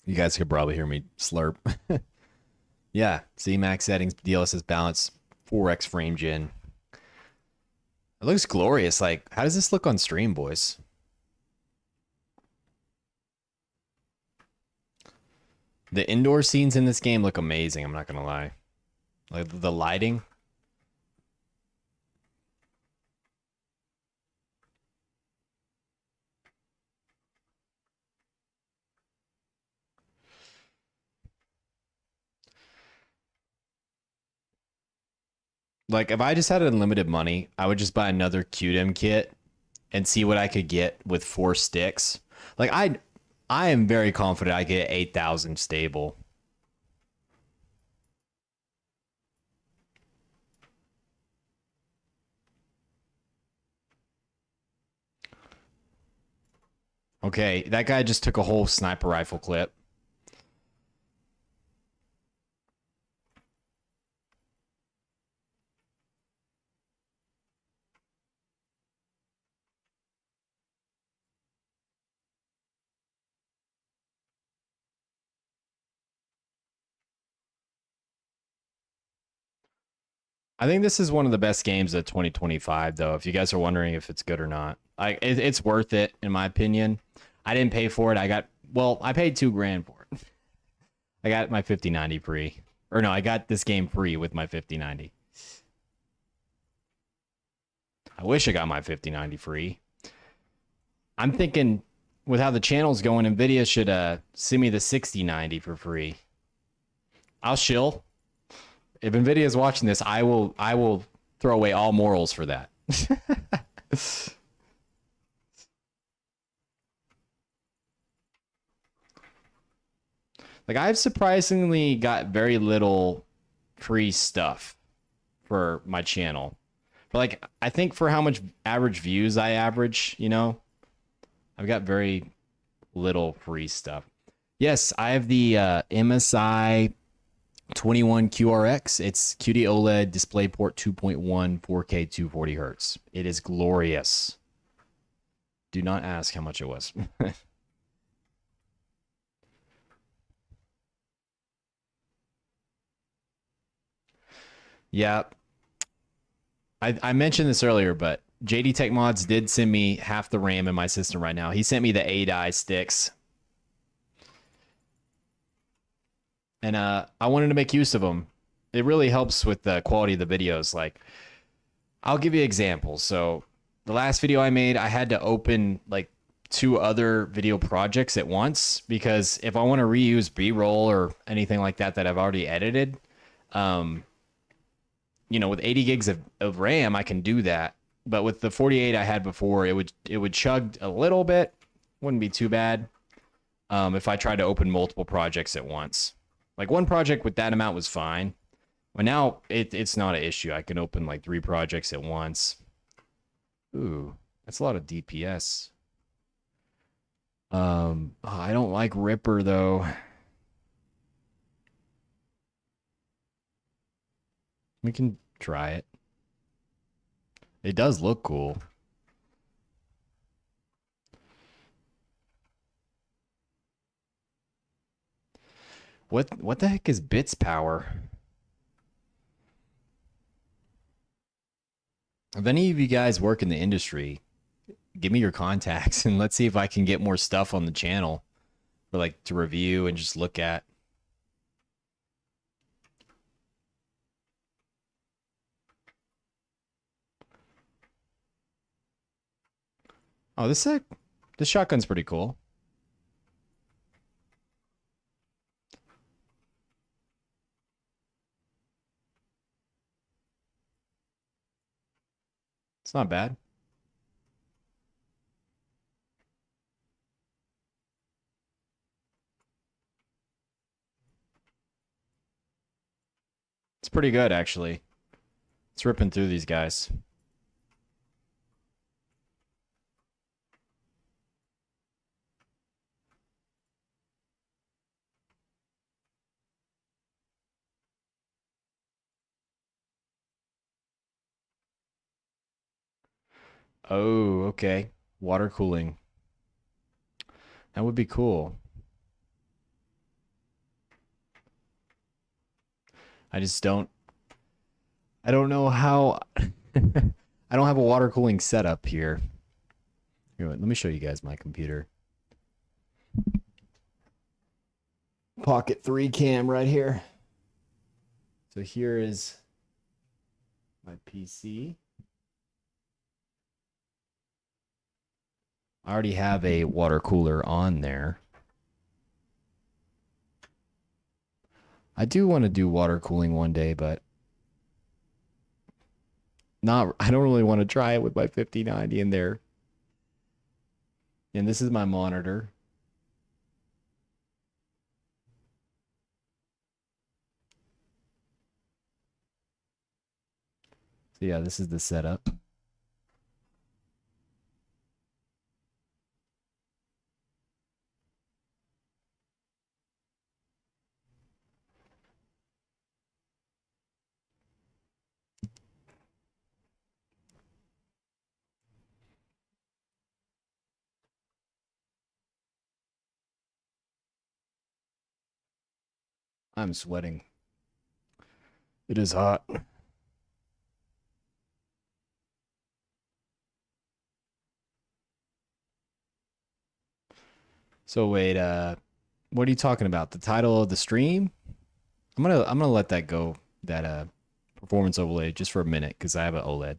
You guys could probably hear me slurp. Yeah, see max settings, DLSS balance, 4x frame gen. It looks glorious. Like, how does this look on stream, boys? The indoor scenes in this game look amazing, I'm not gonna lie. Like the lighting. Like if I just had unlimited money, I would just buy another QDM kit and see what I could get with 4 sticks. Like I am very confident I get 8,000 stable. Okay, that guy just took a whole sniper rifle clip. I think this is one of the best games of 2025, though. If you guys are wondering if it's good or not, it's worth it in my opinion. I didn't pay for it. I paid $2,000 for it. I got my 5090 free, or no, I got this game free with my 5090. I wish I got my 5090 free. I'm thinking with how the channel's going, Nvidia should send me the 6090 for free. I'll shill. If Nvidia's watching this, I will throw away all morals for that. Like I've surprisingly got very little free stuff for my channel. But like I think for how much average views I average, I've got very little free stuff. Yes, I have the MSI 21 QRX. It's QD OLED DisplayPort 2.1 4K 240 hertz. It is glorious. Do not ask how much it was. Yeah. I mentioned this earlier, but JD Tech Mods did send me half the RAM in my system right now. He sent me the A-die sticks. And I wanted to make use of them. It really helps with the quality of the videos. Like, I'll give you examples. So the last video I made, I had to open like 2 other video projects at once because if I want to reuse B-roll or anything like that I've already edited, with 80 gigs of RAM, I can do that. But with the 48 I had before, it would chug a little bit. Wouldn't be too bad. If I tried to open multiple projects at once. Like one project with that amount was fine. But now it's not an issue. I can open like 3 projects at once. Ooh, that's a lot of DPS. I don't like Ripper though. We can try it. It does look cool. What the heck is Bits power? If any of you guys work in the industry, give me your contacts and let's see if I can get more stuff on the channel for like to review and just look at. Oh, this shotgun's pretty cool. It's not bad. It's pretty good actually. It's ripping through these guys. Oh, okay. Water cooling. That would be cool. I just don't I don't know how I don't have a water cooling setup here. Here, let me show you guys my computer. Pocket 3 cam right here. So here is my PC. I already have a water cooler on there. I do want to do water cooling one day, but I don't really want to try it with my 5090 in there. And this is my monitor. So yeah, this is the setup. I'm sweating. It is hot. So wait, what are you talking about? The title of the stream? I'm gonna let that go, that performance overlay just for a minute because I have an OLED.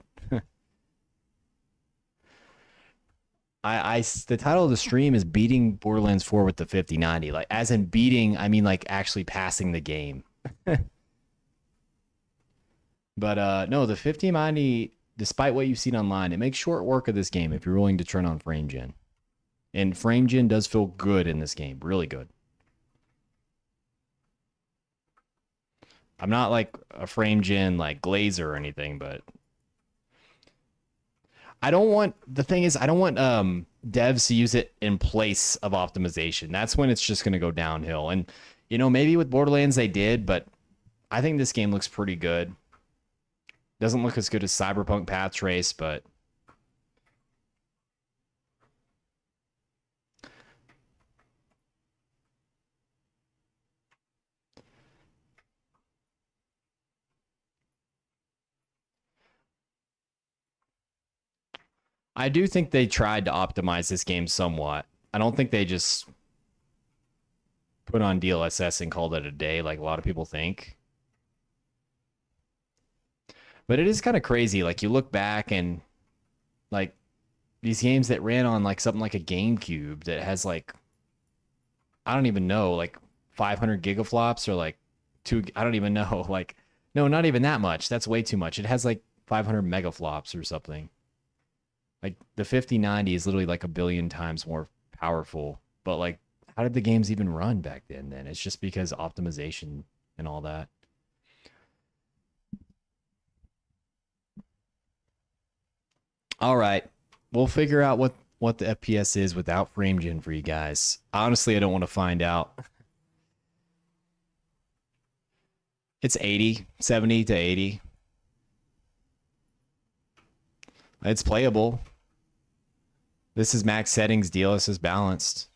The title of the stream is beating Borderlands 4 with the 5090. Like as in beating, I mean like actually passing the game. But no, the 5090, despite what you've seen online, it makes short work of this game if you're willing to turn on frame gen. And frame gen does feel good in this game, really good. I'm not like a frame gen like Glazer or anything, but I don't want the thing is I don't want devs to use it in place of optimization. That's when it's just gonna go downhill. And you know, maybe with Borderlands they did, but I think this game looks pretty good. Doesn't look as good as Cyberpunk Path Trace, but I do think they tried to optimize this game somewhat. I don't think they just put on DLSS and called it a day like a lot of people think. But it is kind of crazy. Like you look back and like these games that ran on like something like a GameCube that has like I don't even know, like 500 gigaflops or like I don't even know. Like no, not even that much. That's way too much. It has like 500 megaflops or something. Like the 5090 is literally like a billion times more powerful. But like, how did the games even run back then? Then it's just because optimization and all that. All right, we'll figure out what the FPS is without frame gen for you guys. Honestly, I don't want to find out. It's 80, 70 to 80. It's playable. This is max settings deal. This is balanced.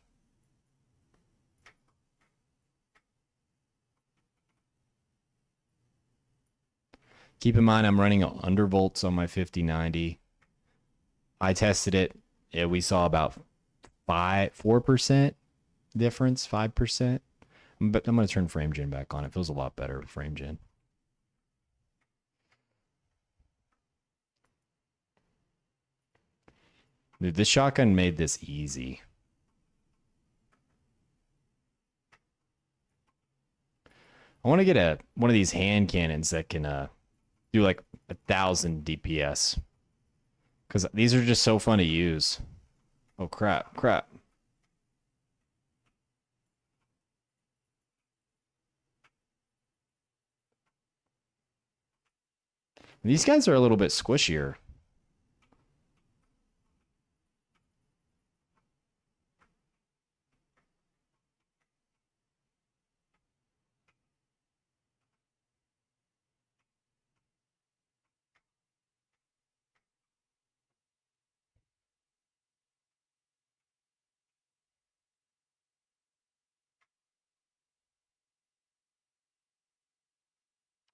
Keep in mind, I'm running undervolts on my 5090. I tested it. Yeah, we saw about 4% difference, 5%. But I'm going to turn frame gen back on. It feels a lot better with frame gen. Dude, this shotgun made this easy. I want to get one of these hand cannons that can do like 1,000 DPS. Because these are just so fun to use. Oh, crap. These guys are a little bit squishier.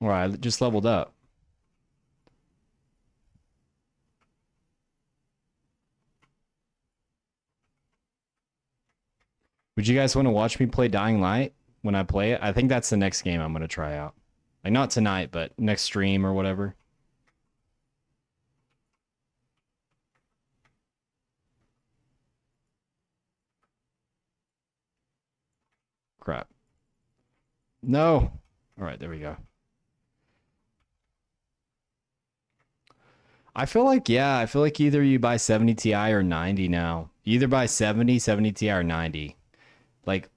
All right, I just leveled up. Would you guys want to watch me play Dying Light when I play it? I think that's the next game I'm going to try out. Like, not tonight, but next stream or whatever. Crap. No. All right, there we go. I feel like either you buy 70 Ti or 90 now. You either buy 70 Ti or 90. Like,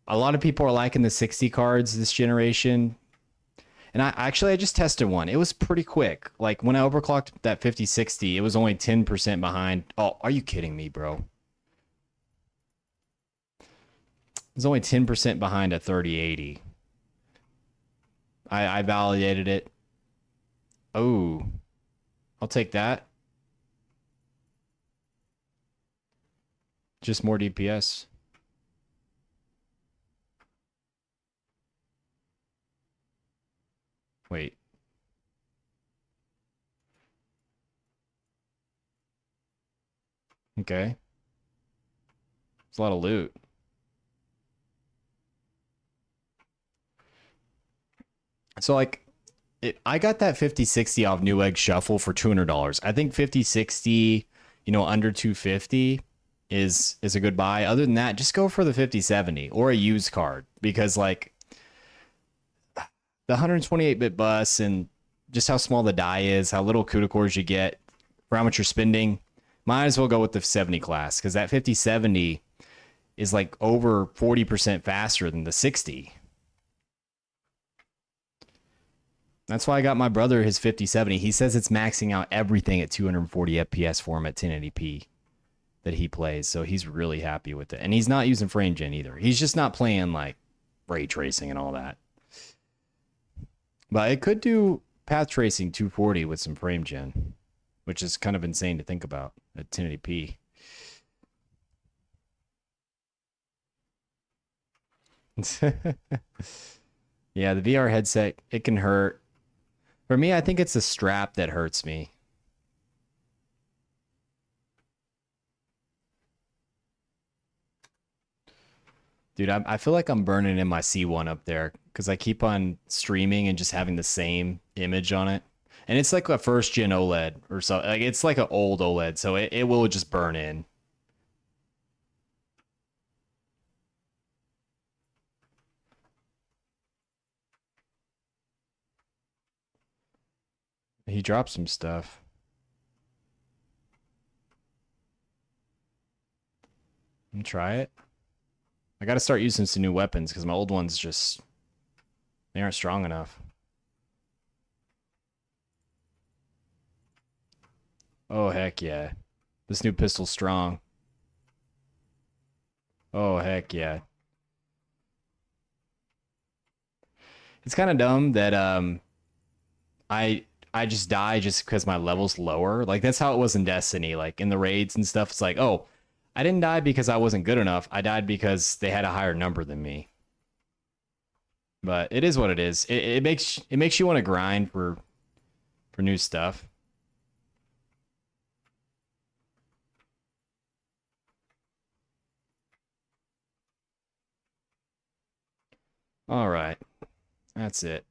a lot of people are liking the 60 cards this generation. And I just tested one. It was pretty quick. Like when I overclocked that 5060, it was only 10% behind. Oh, are you kidding me, bro? It was only 10% behind a 3080. I validated it. Oh, I'll take that. Just more DPS. Wait. Okay. It's a lot of loot. So like I got that 5060 off Newegg Shuffle for $200. I think 5060, under 250 is a good buy. Other than that, just go for the 5070 or a used card because like the 128-bit bus and just how small the die is, how little CUDA cores you get for how much you're spending, might as well go with the 70 class because that 5070 is like over 40% faster than the 60. That's why I got my brother his 5070. He says it's maxing out everything at 240 FPS for him at 1080p that he plays. So he's really happy with it. And he's not using frame gen either. He's just not playing like ray tracing and all that. But it could do path tracing 240 with some frame gen, which is kind of insane to think about at 1080p. Yeah, the VR headset, it can hurt. For me, I think it's the strap that hurts me. Dude, I feel like I'm burning in my C1 up there because I keep on streaming and just having the same image on it. And it's like a first gen OLED or so. Like it's like an old OLED, so it will just burn in. He dropped some stuff. Try it. I got to start using some new weapons because my old ones just, they aren't strong enough. Oh, heck yeah. This new pistol's strong. Oh, heck yeah. It's kind of dumb that I I just die just because my level's lower. Like that's how it was in Destiny. Like in the raids and stuff, it's like, oh, I didn't die because I wasn't good enough. I died because they had a higher number than me. But it is what it is. It makes you want to grind for new stuff. All right, that's it.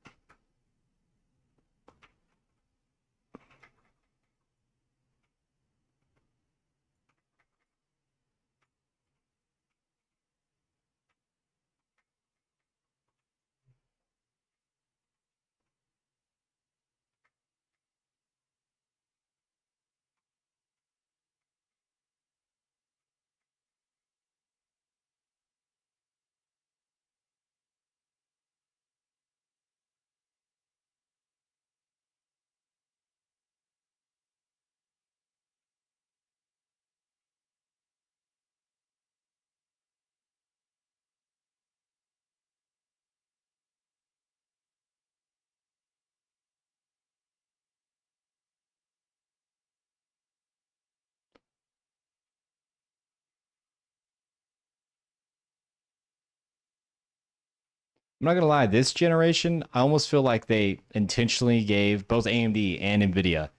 I'm not gonna lie, this generation, I almost feel like they intentionally gave both AMD and Nvidia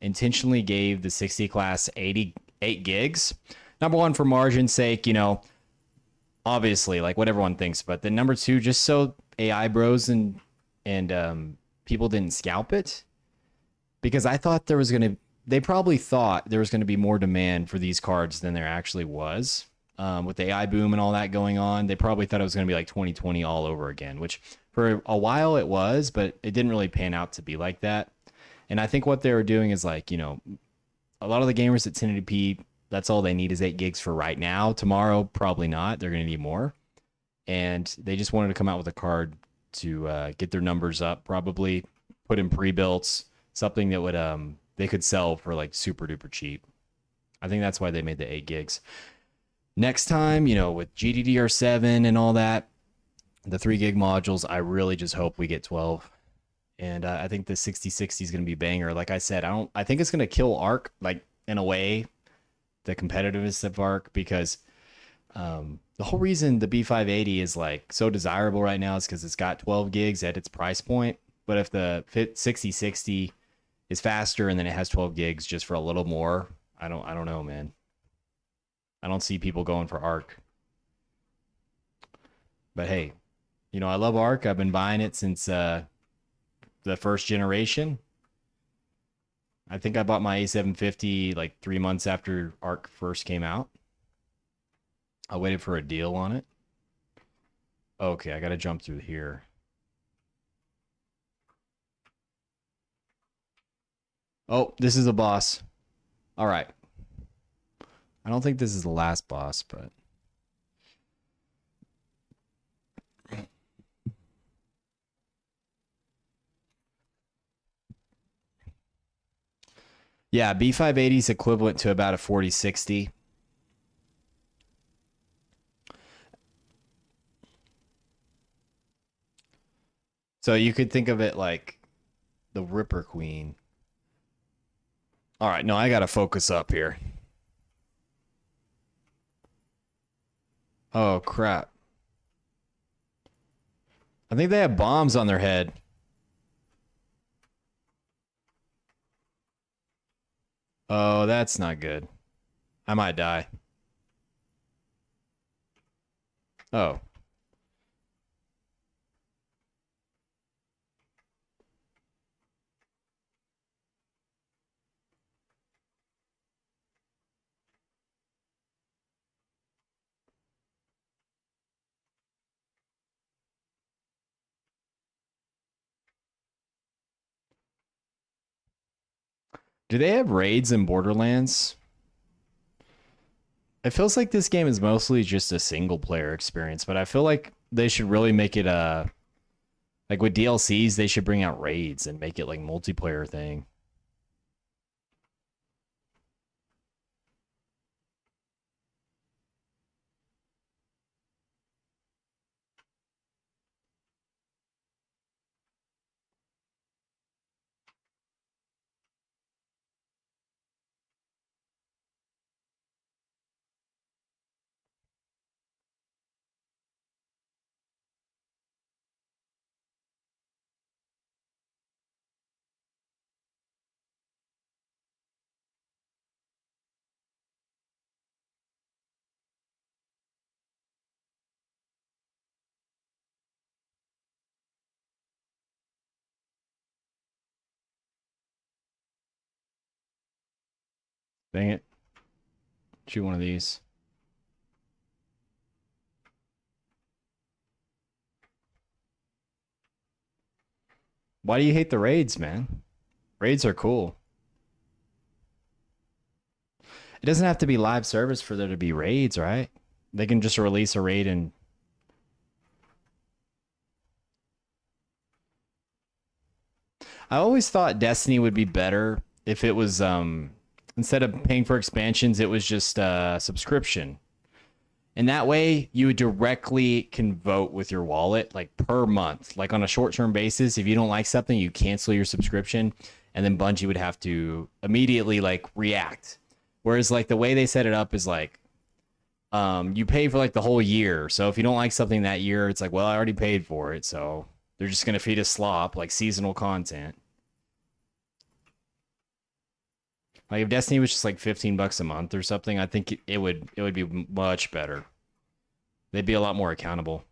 intentionally gave the 60 class 88 gigs. Number one, for margin's sake, obviously, like what everyone thinks, but then number two, just so AI bros and people didn't scalp it. Because I thought they probably thought there was gonna be more demand for these cards than there actually was with the AI boom and all that going on. They probably thought it was going to be like 2020 all over again, which for a while it was, but it didn't really pan out to be like that. And I think what they were doing is like, a lot of the gamers at 1080p, that's all they need is 8 gigs for right now. Tomorrow, probably not. They're going to need more. And they just wanted to come out with a card to get their numbers up, probably put in pre-builts, something that would they could sell for like super duper cheap. I think that's why they made the 8 gigs. Next time, with GDDR7 and all that, the 3 gig modules, I really just hope we get 12. And I think the 6060 is going to be banger. Like I said, I think it's going to kill Arc, like in a way, the competitiveness of Arc, because the whole reason the B580 is like so desirable right now is because it's got 12 gigs at its price point. But if the 6060 is faster and then it has 12 gigs just for a little more, I don't know, man. I don't see people going for Arc. But hey, I love Arc. I've been buying it since the first generation. I think I bought my A750 like 3 months after Arc first came out. I waited for a deal on it. Okay, I got to jump through here. Oh, this is a boss. All right. I don't think this is the last boss, but yeah, B580 is equivalent to about a 4060. So you could think of it like the Ripper Queen. All right, no, I got to focus up here. Oh, crap. I think they have bombs on their head. Oh, that's not good. I might die. Oh. Do they have raids in Borderlands? It feels like this game is mostly just a single player experience, but I feel like they should really make it a like with DLCs, they should bring out raids and make it like multiplayer thing. Dang it. Shoot one of these. Why do you hate the raids, man? Raids are cool. It doesn't have to be live service for there to be raids, right? They can just release a raid and I always thought Destiny would be better if it was instead of paying for expansions, it was just a subscription. And that way you directly can vote with your wallet like per month, like on a short-term basis. If you don't like something, you cancel your subscription and then Bungie would have to immediately like react. Whereas like the way they set it up is like you pay for like the whole year. So if you don't like something that year, it's like, well, I already paid for it. So they're just gonna feed us slop like seasonal content. Like if Destiny was just like 15 bucks a month or something, I think it would be much better. They'd be a lot more accountable.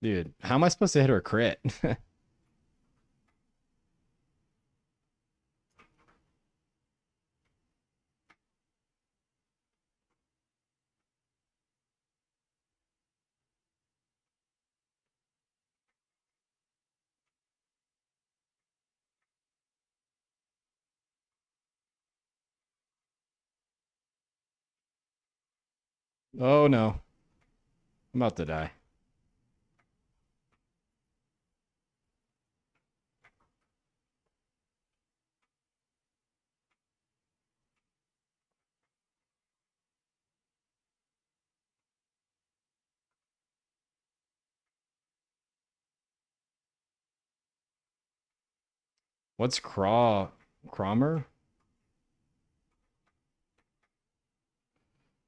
Dude, how am I supposed to hit her crit? Oh no. I'm about to die. What's Cromer?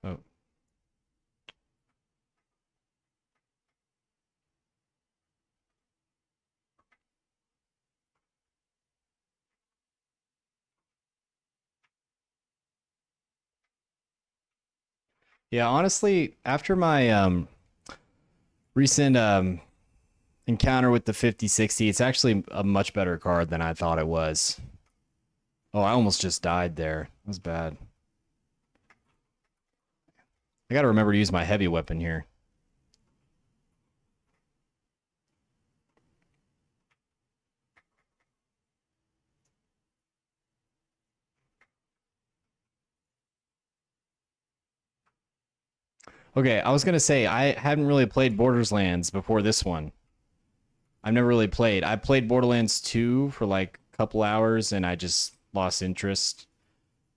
Oh. Yeah, honestly, after my recent encounter with the 5060, it's actually a much better card than I thought it was. Oh, I almost just died there. That was bad. I got to remember to use my heavy weapon here. Okay, I was going to say I hadn't really played Borderlands before this one. I've never really played. I played Borderlands 2 for like a couple hours and I just lost interest.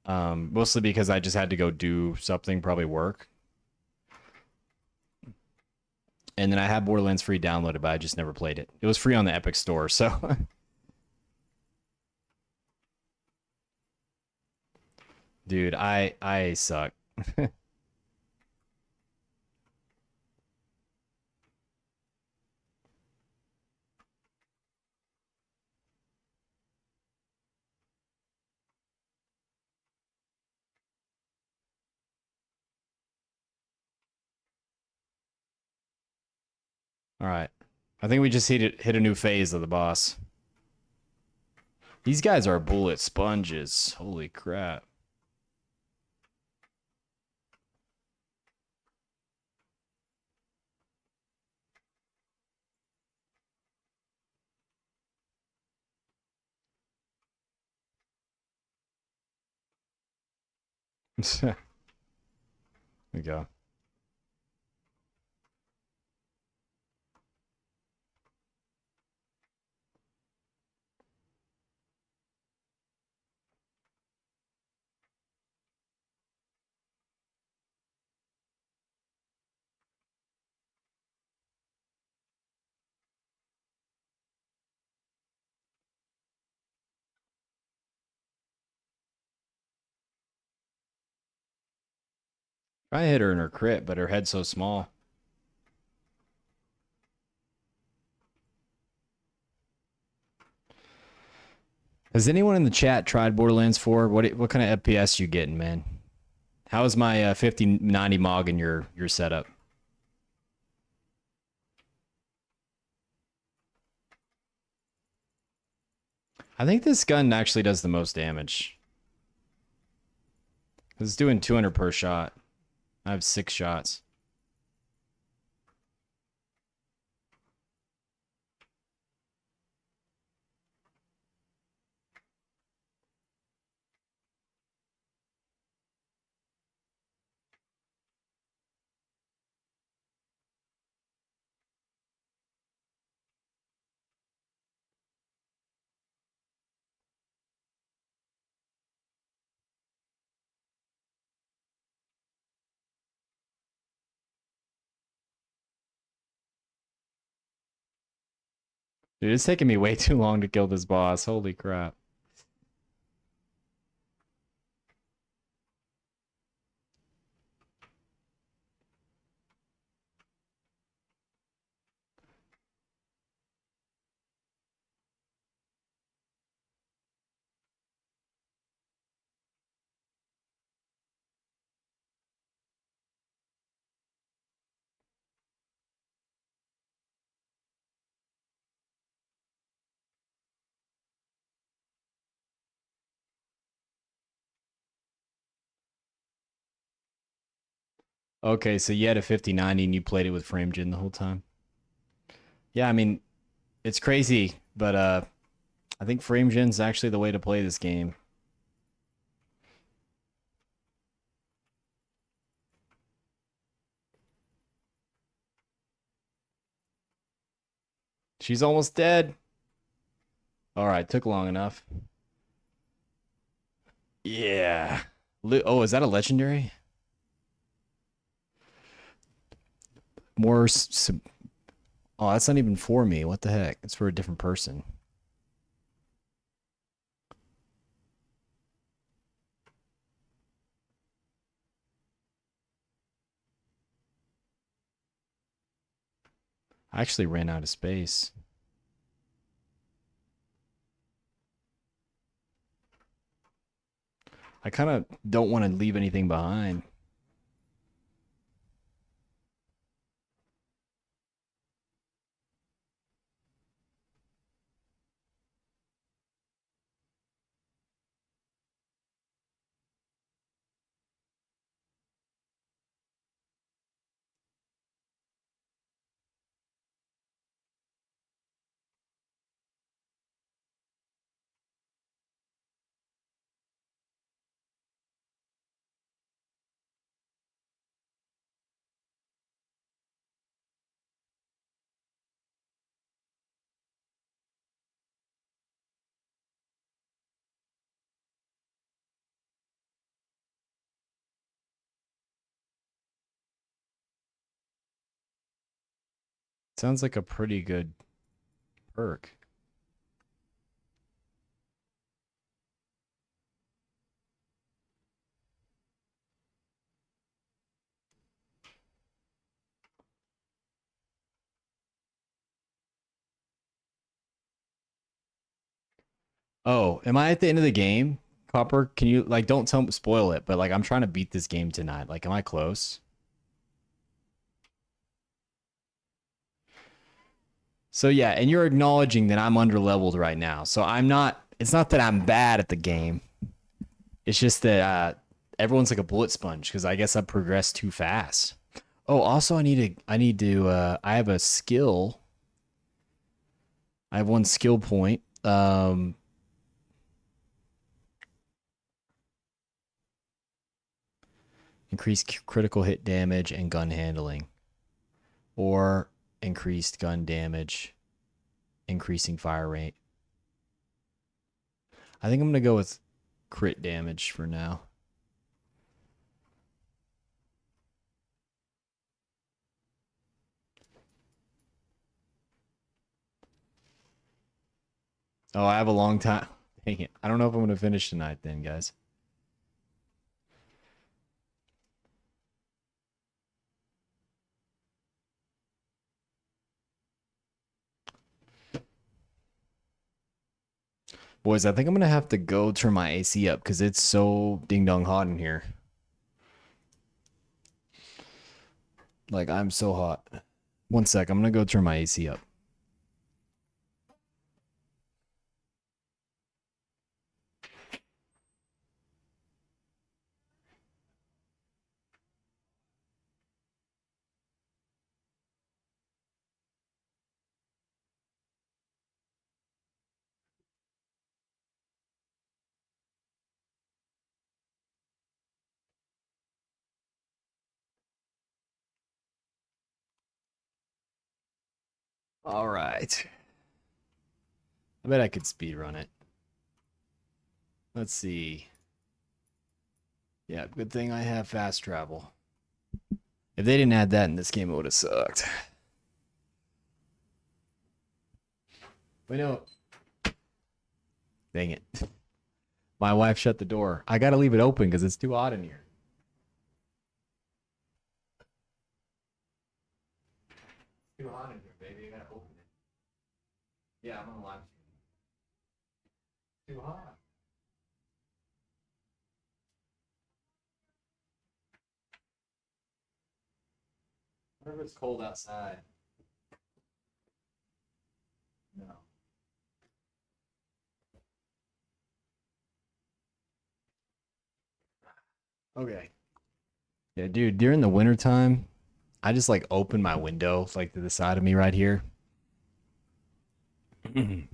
Mostly because I just had to go do something, probably work. And then I had Borderlands free downloaded, but I just never played it. It was free on the Epic Store, so dude, I suck. All right. I think we just hit a new phase of the boss. These guys are bullet sponges. Holy crap. There we go. I hit her in her crit, but her head's so small. Has anyone in the chat tried Borderlands 4? What kind of FPS you getting, man? How is my 5090 Mog in your setup? I think this gun actually does the most damage. It's doing 200 per shot. I have 6 shots. Dude, it's taking me way too long to kill this boss. Holy crap. Okay, so you had a 5090 and you played it with FrameGen the whole time. Yeah, I mean, it's crazy, but I think FrameGen's actually the way to play this game. She's almost dead. All right, took long enough. Yeah. Oh, is that a legendary? More. Oh, that's not even for me. What the heck? It's for a different person. I actually ran out of space. I kind of don't want to leave anything behind. Sounds like a pretty good perk. Oh, am I at the end of the game? Copper, can you like don't spoil it, but like I'm trying to beat this game tonight. Like, am I close? So yeah, and you're acknowledging that I'm underleveled right now. So I'm not. It's not that I'm bad at the game. It's just that everyone's like a bullet sponge because I guess I progressed too fast. Oh, also I have a skill. I have one skill point. Increased critical hit damage and gun handling, or increased gun damage, increasing fire rate. I think I'm gonna go with crit damage for now. Oh, I have a long time. Dang it. I don't know if I'm gonna finish tonight then, guys. Boys, I think I'm gonna have to go turn my AC up because it's so ding dong hot in here. Like I'm so hot. One sec, I'm gonna go turn my AC up. All right. I bet I could speed run it. Let's see. Yeah, good thing I have fast travel. If they didn't add that in this game, it would have sucked. Wait, no. Dang it. My wife shut the door. I gotta leave it open because it's too hot in here. It's too hot in here, baby. I gotta open it. Yeah, I'm on live stream. Too hot. I wonder if it's cold outside. No. Okay. Yeah, dude, during the wintertime, I just like open my window like to the side of me right here.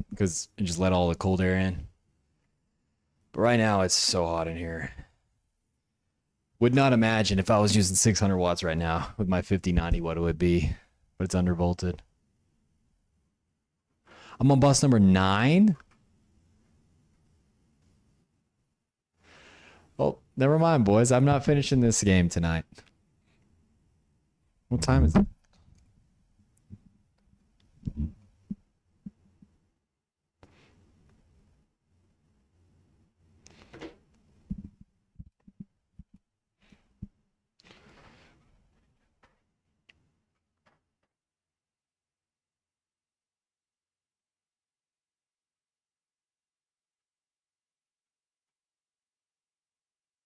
Because it just let all the cold air in. But right now it's so hot in here. Would not imagine if I was using 600 watts right now with my 5090 what it would be. But it's undervolted. I'm on bus number 9. Well, never mind, boys. I'm not finishing this game tonight. What time is it?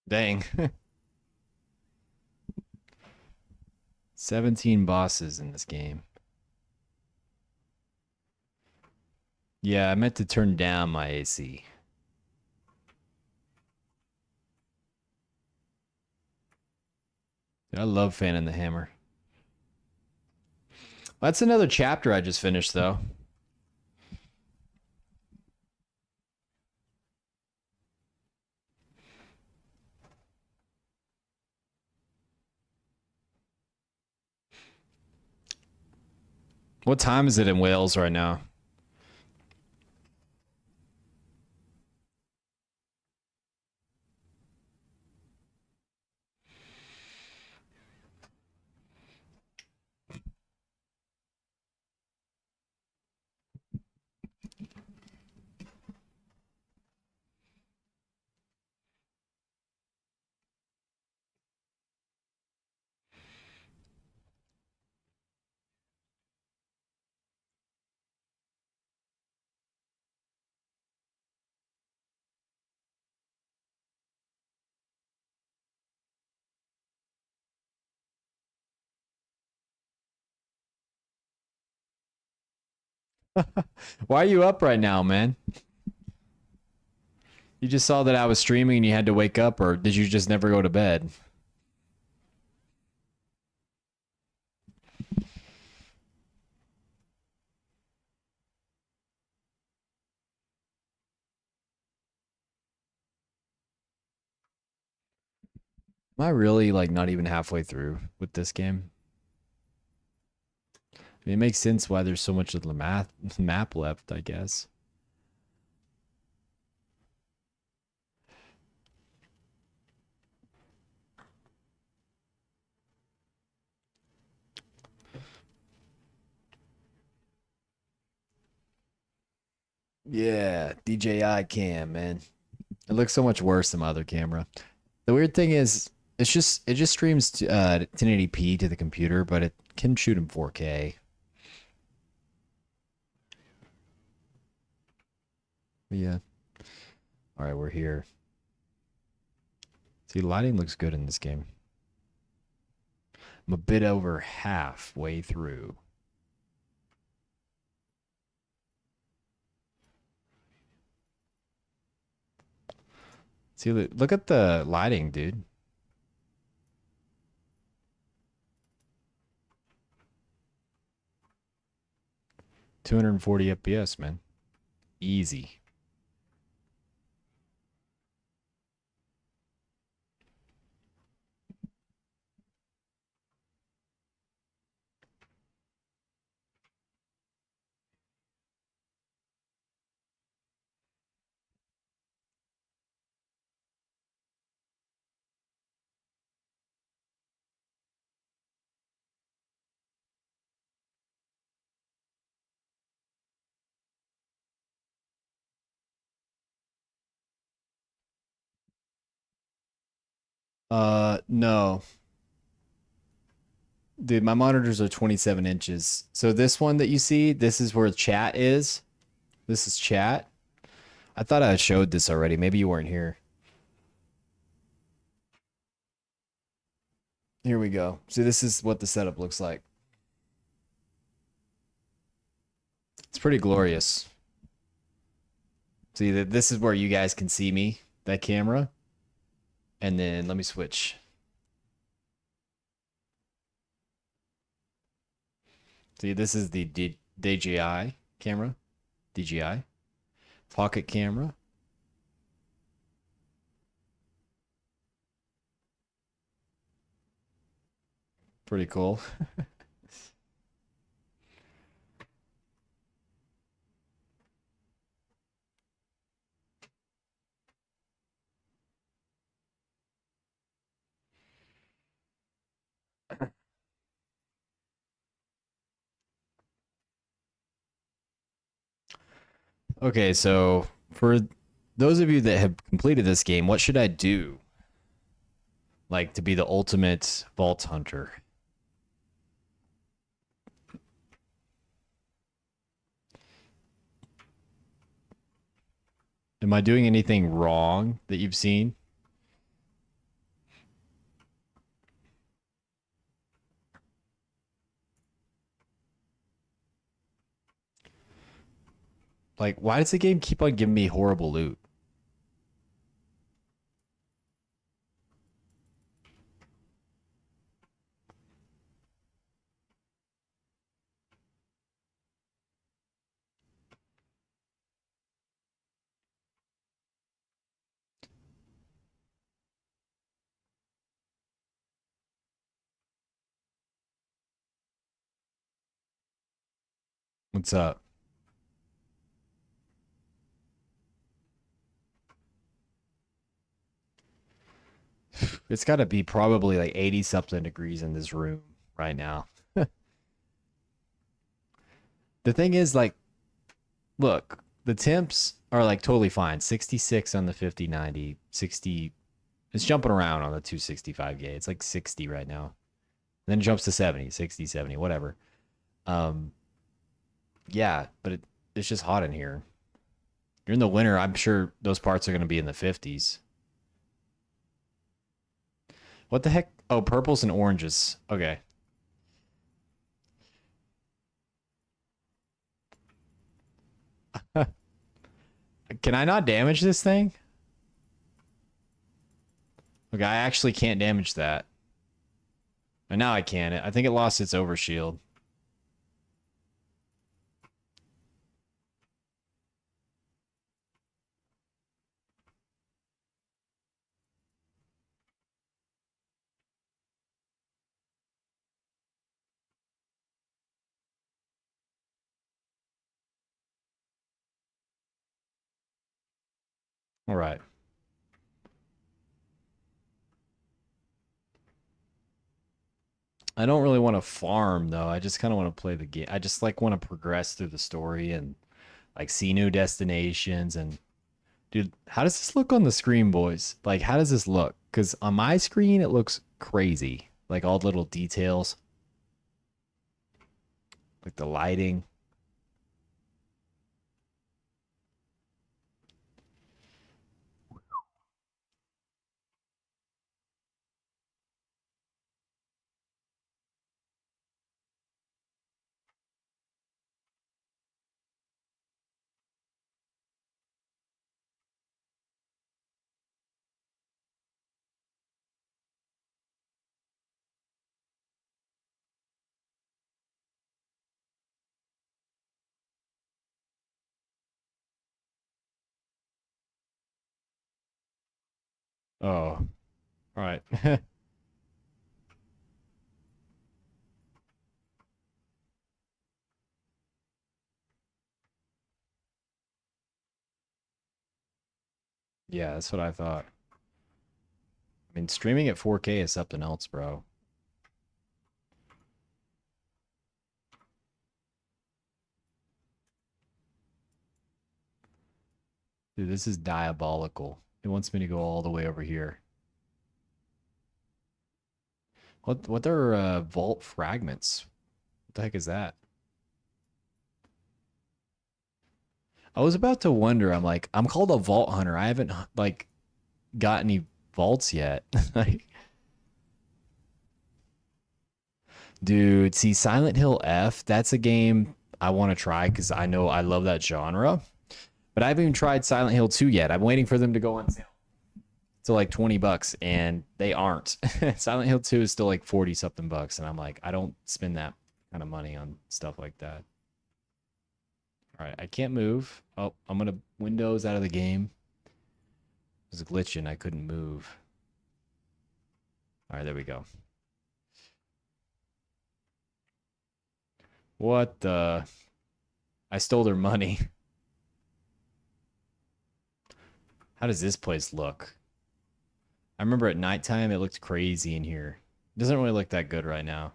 Dang. 17 bosses in this game. Yeah, I meant to turn down my AC. Dude, I love fanning the hammer. That's another chapter I just finished, though. What time is it in Wales right now? Why are you up right now, man? You just saw that I was streaming and you had to wake up, or did you just never go to bed? Am I really like not even halfway through with this game? I mean, it makes sense why there's so much of the map left, I guess. Yeah, DJI cam, man. It looks so much worse than my other camera. The weird thing is, it just streams 1080p to the computer, but it can shoot in 4K. Yeah. All right, we're here. See, lighting looks good in this game. I'm a bit over halfway through. See, look at the lighting, dude. $240 FPS, man. Easy. No. Dude, my monitors are 27 inches. So this one that you see, this is where chat is. This is chat. I thought I showed this already. Maybe you weren't here. Here we go. See, this is what the setup looks like. It's pretty glorious. See, that this is where you guys can see me, that camera. And then let me switch. See, this is the DJI camera. DJI. Pocket camera. Pretty cool. Okay, so for those of you that have completed this game, what should I do? Like to be the ultimate vault hunter? Am I doing anything wrong that you've seen? Like, why does the game keep on giving me horrible loot? What's up? It's got to be probably like 80 something degrees in this room right now. The thing is, like, look, the temps are like totally fine. 66 on the 5090, 60. It's jumping around on the 265 gauge. It's like 60 right now. Then it jumps to 70, 60, 70, whatever. Um, yeah, but it's just hot in here. During the winter, I'm sure those parts are going to be in the 50s. What the heck? Oh, purples and oranges. Okay. Can I not damage this thing? Okay, I actually can't damage that. And now I can. I think it lost its overshield. All right. I don't really want to farm though. I just kind of want to play the game. I just like want to progress through the story and like see new destinations and dude, how does this look on the screen, boys? Like how does this look? Cuz on my screen it looks crazy. Like all the little details, like the lighting. Oh, all right. Yeah, that's what I thought. I mean, streaming at 4K is something else, bro. Dude, this is diabolical. It wants me to go all the way over here. What are vault fragments? What the heck is that? I was about to wonder. I'm like, I'm called a vault hunter. I haven't like got any vaults yet. Like, dude, see Silent Hill F, that's a game I want to try because I know I love that genre. But I haven't even tried Silent Hill 2 yet. I'm waiting for them to go on sale to like 20 bucks and they aren't. Silent Hill 2 is still like 40 something bucks and I'm like, I don't spend that kind of money on stuff like that. All right, I can't move. Oh, I'm gonna Windows out of the game. It was glitching. I couldn't move. All right, there we go. What the? I stole their money. How does this place look? I remember at nighttime it looked crazy in here. It doesn't really look that good right now.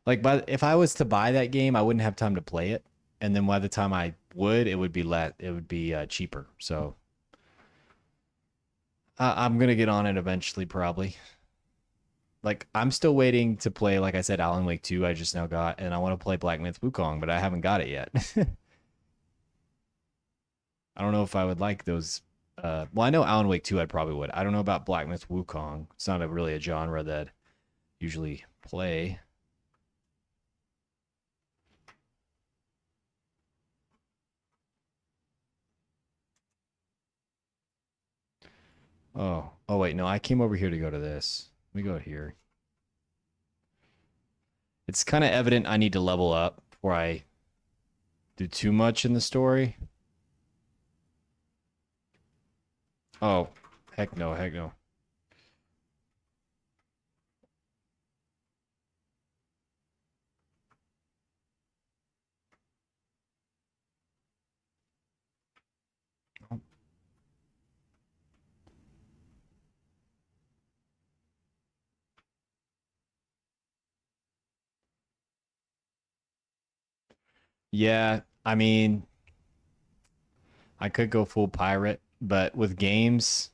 Like, but if I was to buy that game, I wouldn't have time to play it, and then by the time I would, it would be It would be cheaper. So I'm gonna get on it eventually, probably. Like I'm still waiting to play, like I said, Alan Wake 2. I just now got, and I want to play Black Myth Wukong, but I haven't got it yet. I don't know if I would like those. Well, I know Alan Wake 2. I probably would. I don't know about Black Myth Wukong. It's not really a genre that I usually play. Oh wait, no, I came over here to go to this. Let me go here. It's kind of evident I need to level up before I do too much in the story. Oh, heck no, heck no. Yeah, I mean, I could go full pirate, but with games,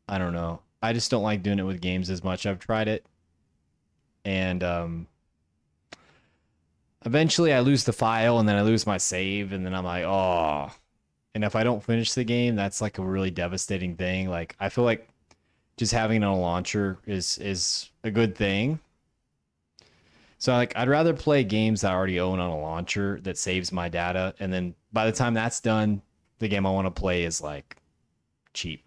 I don't know. I just don't like doing it with games as much. I've tried it, and eventually I lose the file, and then I lose my save, and then I'm like, oh. And if I don't finish the game, that's like a really devastating thing. Like I feel like just having it on a launcher is a good thing. So like I'd rather play games that I already own on a launcher that saves my data, and then by the time that's done, the game I want to play is like cheap.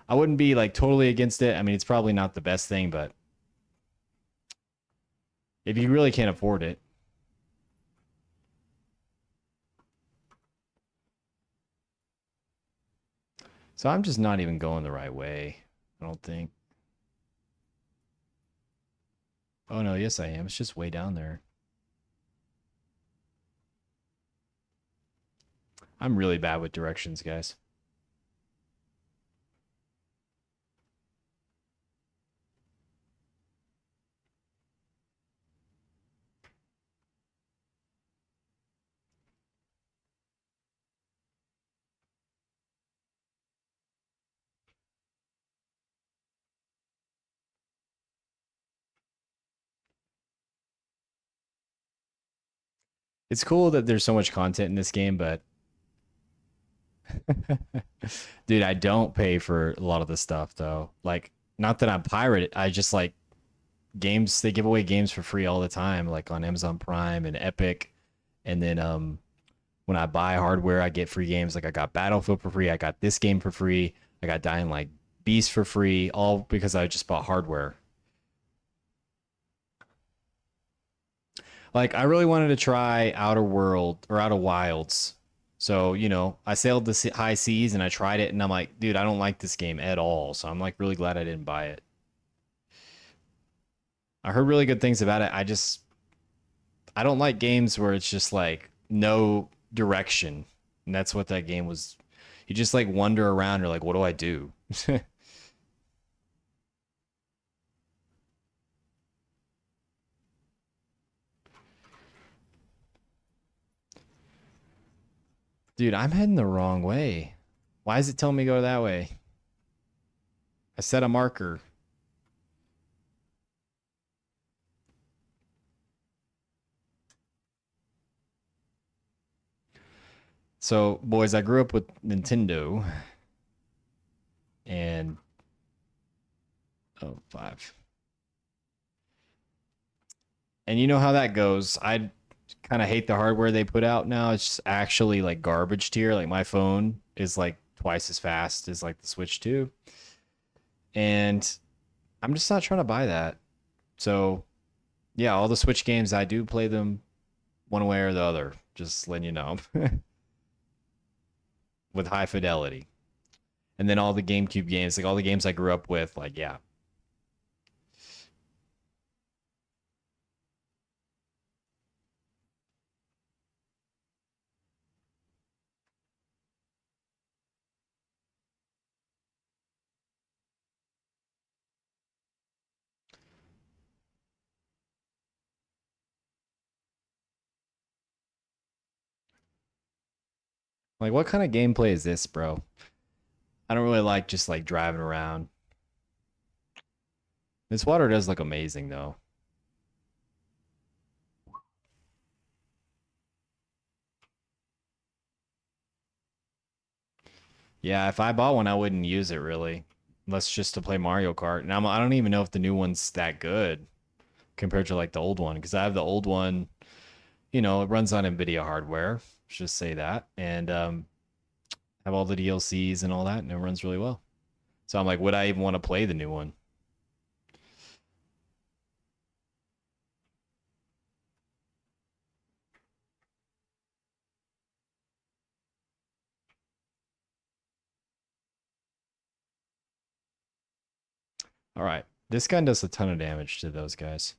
I wouldn't be like totally against it. I mean, it's probably not the best thing, but if you really can't afford it. So I'm just not even going the right way, I don't think. Oh no, yes I am. It's just way down there. I'm really bad with directions, guys. It's cool that there's so much content in this game, but dude, I don't pay for a lot of the stuff though. Like, not that I'm pirate, I just like games. They give away games for free all the time, like on Amazon Prime and Epic. And then when I buy hardware, I get free games. Like I got Battlefield for free, I got this game for free, I got Dying Like Beast for free, all because I just bought hardware. Like I really wanted to try Outer World or Outer Wilds. So, I sailed the high seas and I tried it and I'm like, dude, I don't like this game at all. So I'm like really glad I didn't buy it. I heard really good things about it. I don't like games where it's just like no direction. And that's what that game was. You just like wander around. You're like, what do I do? Dude, I'm heading the wrong way. Why is it telling me to go that way? I set a marker. So, boys, I grew up with Nintendo and oh, five. And you know how that goes. I kind of hate the hardware they put out now. It's just actually like garbage tier. Like my phone is like twice as fast as like the Switch 2. And I'm just not trying to buy that. So, yeah, all the Switch games, I do play them one way or the other. Just letting you know. With high fidelity. And then all the GameCube games, like all the games I grew up with, like, yeah. Like, what kind of gameplay is this, bro? I don't really like just like driving around. This water does look amazing, though. Yeah, if I bought one, I wouldn't use it really, unless just to play Mario Kart. And I don't even know if the new one's that good compared to like the old one, because I have the old one. It runs on NVIDIA hardware. Let's just say that, and have all the DLCs and all that, and it runs really well. So I'm like, would I even want to play the new one? All right, this gun does a ton of damage to those guys.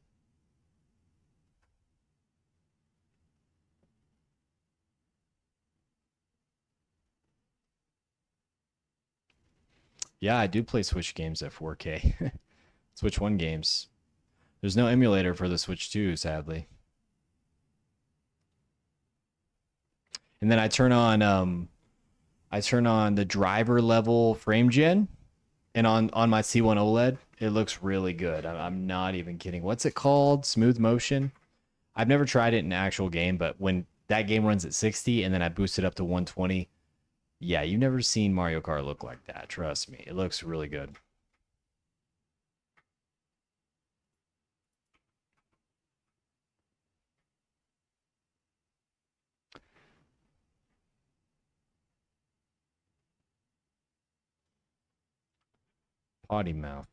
Yeah, I do play Switch games at 4K. Switch 1 games. There's no emulator for the Switch 2, sadly. And then I turn on the driver level frame gen, and on my C1 OLED, it looks really good. I'm not even kidding. What's it called? Smooth motion. I've never tried it in an actual game, but when that game runs at 60 and then I boost it up to 120, yeah, you've never seen Mario Kart look like that. Trust me, it looks really good. Potty mouth.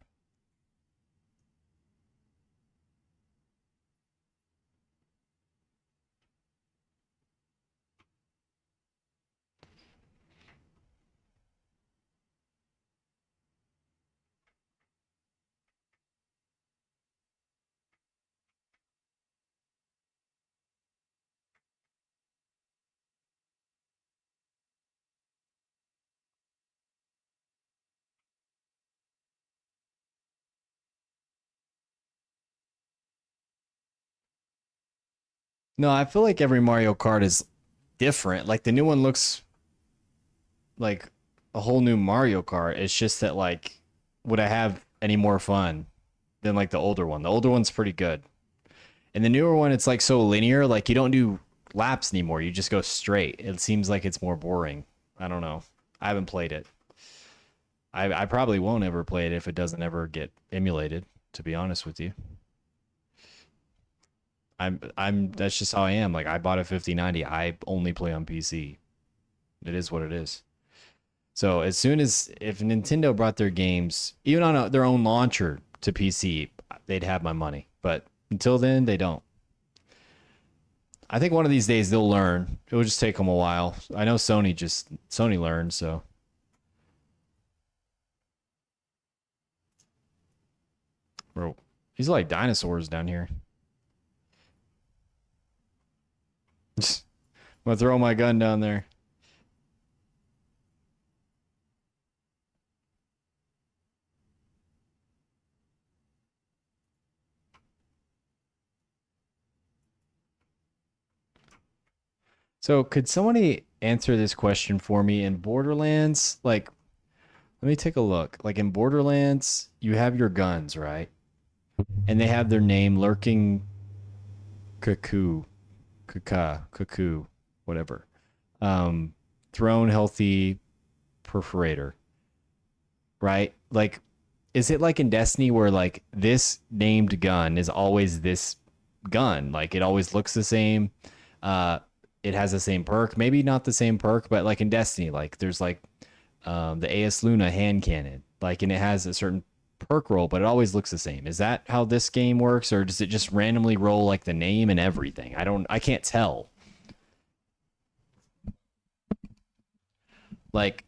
No, I feel like every Mario Kart is different. Like the new one looks like a whole new Mario Kart. It's just that like would I have any more fun than like the older one? The older one's pretty good. And the newer one it's like so linear, like you don't do laps anymore. You just go straight. It seems like it's more boring. I don't know. I haven't played it. I probably won't ever play it if it doesn't ever get emulated, to be honest with you. I'm that's just how I am. Like I bought a 5090. I only play on PC. It is what it is. So as soon as if Nintendo brought their games even on their own launcher to PC, they'd have my money. But until then, they don't. I think one of these days they'll learn. It'll just take them a while. I know Sony learned, so bro, these are like dinosaurs down here. I'm gonna throw my gun down there. So could somebody answer this question for me in Borderlands? Like, let me take a look. Like in Borderlands, you have your guns, right? And they have their name lurking cuckoo, cuckoo, whatever. Um, Throne healthy perforator, right? Like, is it like in Destiny where like this named gun is always this gun? Like it always looks the same. Uh, it has the same perk, maybe not the same perk, but like in Destiny, like there's like the AS Luna hand cannon, like, and it has a certain perk roll, but it always looks the same. Is that how this game works, or does it just randomly roll like the name and everything? I can't tell. Like,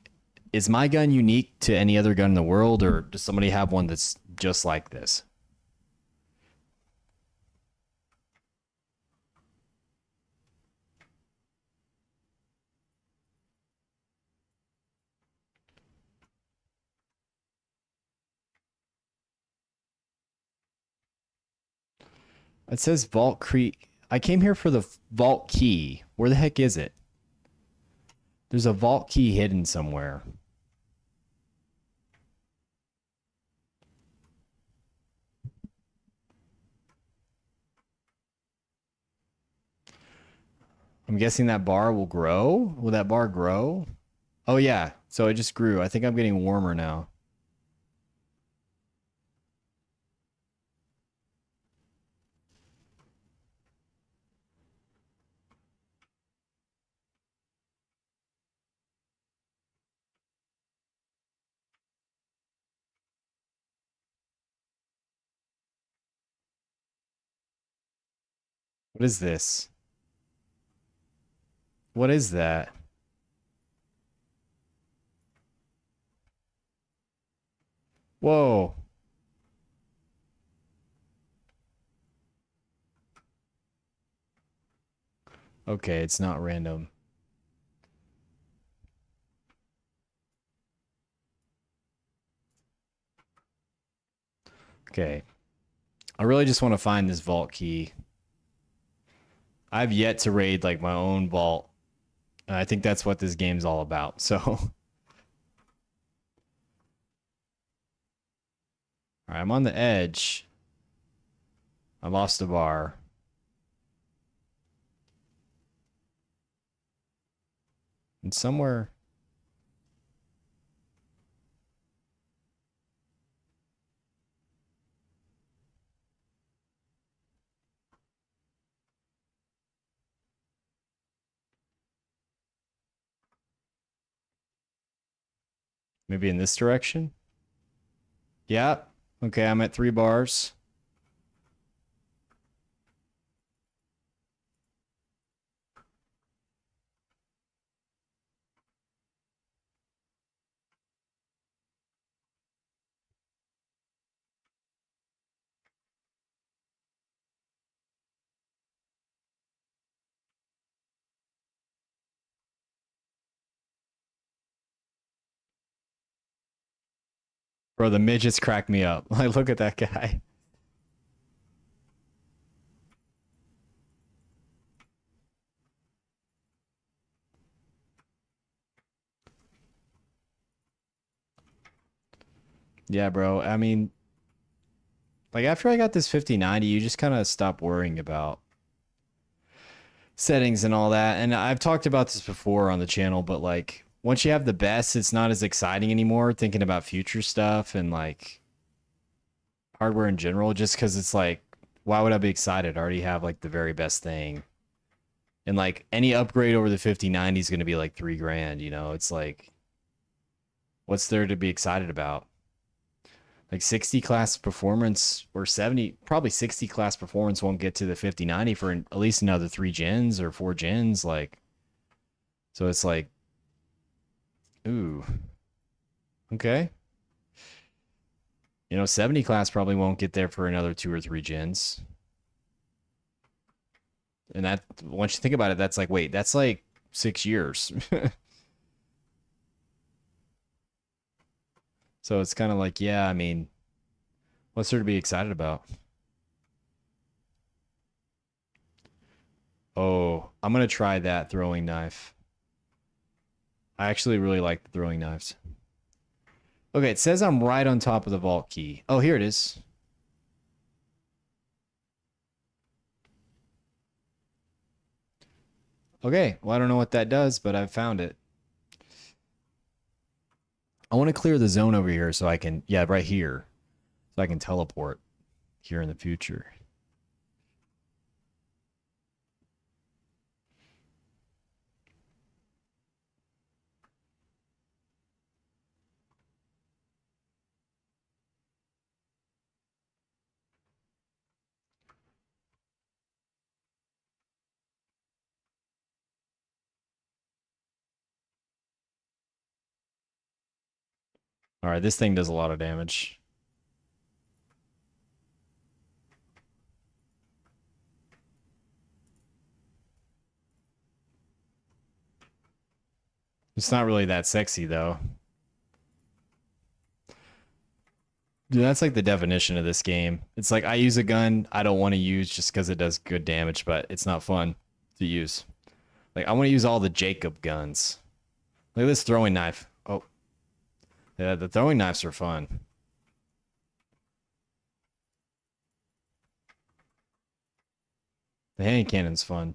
is my gun unique to any other gun in the world, or does somebody have one that's just like this? It says Vault Creek. I came here for the vault key. Where the heck is it? There's a vault key hidden somewhere. I'm guessing that bar will grow. Will that bar grow? Oh yeah. So it just grew. I think I'm getting warmer now. What is this? What is that? Whoa. Okay, it's not random. Okay. I really just want to find this vault key. I've yet to raid like my own vault. And I think that's what this game's all about. So, all right, I'm on the edge. I lost a bar. And somewhere, maybe in this direction. Yeah. Okay, I'm at 3 bars. Bro, the midgets crack me up. Like, look at that guy. Yeah, bro. I mean, like after I got this 5090, you just kind of stop worrying about settings and all that. And I've talked about this before on the channel, but like once you have the best, it's not as exciting anymore thinking about future stuff and like hardware in general, just because it's like, why would I be excited? I already have like the very best thing. And like any upgrade over the 5090 is going to be like 3 grand, you know? It's like, what's there to be excited about? Like 60 class performance or 70, probably 60 class performance won't get to the 5090 for at least another 3 gens or 4 gens. Like, so it's like, ooh, okay. 70 class probably won't get there for another 2 or 3 gens. And that, once you think about it, that's like, wait, that's like 6 years. So it's kind of like, yeah, I mean, what's there to be excited about? Oh, I'm going to try that throwing knife. I actually really like the throwing knives. Okay, it says I'm right on top of the vault key. Oh, here it is. Okay, well, I don't know what that does, but I've found it. I want to clear the zone over here so I can, yeah, right here, so I can teleport here in the future. All right, this thing does a lot of damage. It's not really that sexy, though. Dude, that's like the definition of this game. It's like I use a gun I don't want to use just because it does good damage, but it's not fun to use. Like I want to use all the Jacob guns. Look at this throwing knife. Oh, yeah, the throwing knives are fun. The hand cannon's fun.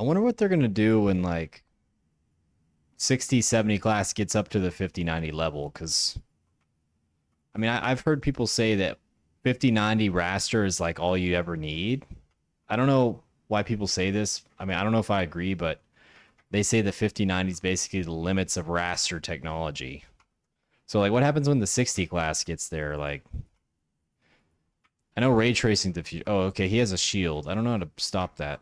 I wonder what they're gonna do when like 60, 70 class gets up to the 5090 level, because I mean I've heard people say that 5090 raster is like all you ever need. I don't know why people say this. I mean, I don't know if I agree, but they say the 5090 is basically the limits of raster technology. So like what happens when the 60 class gets there? Like I know ray tracing the oh, okay, he has a shield. I don't know how to stop that.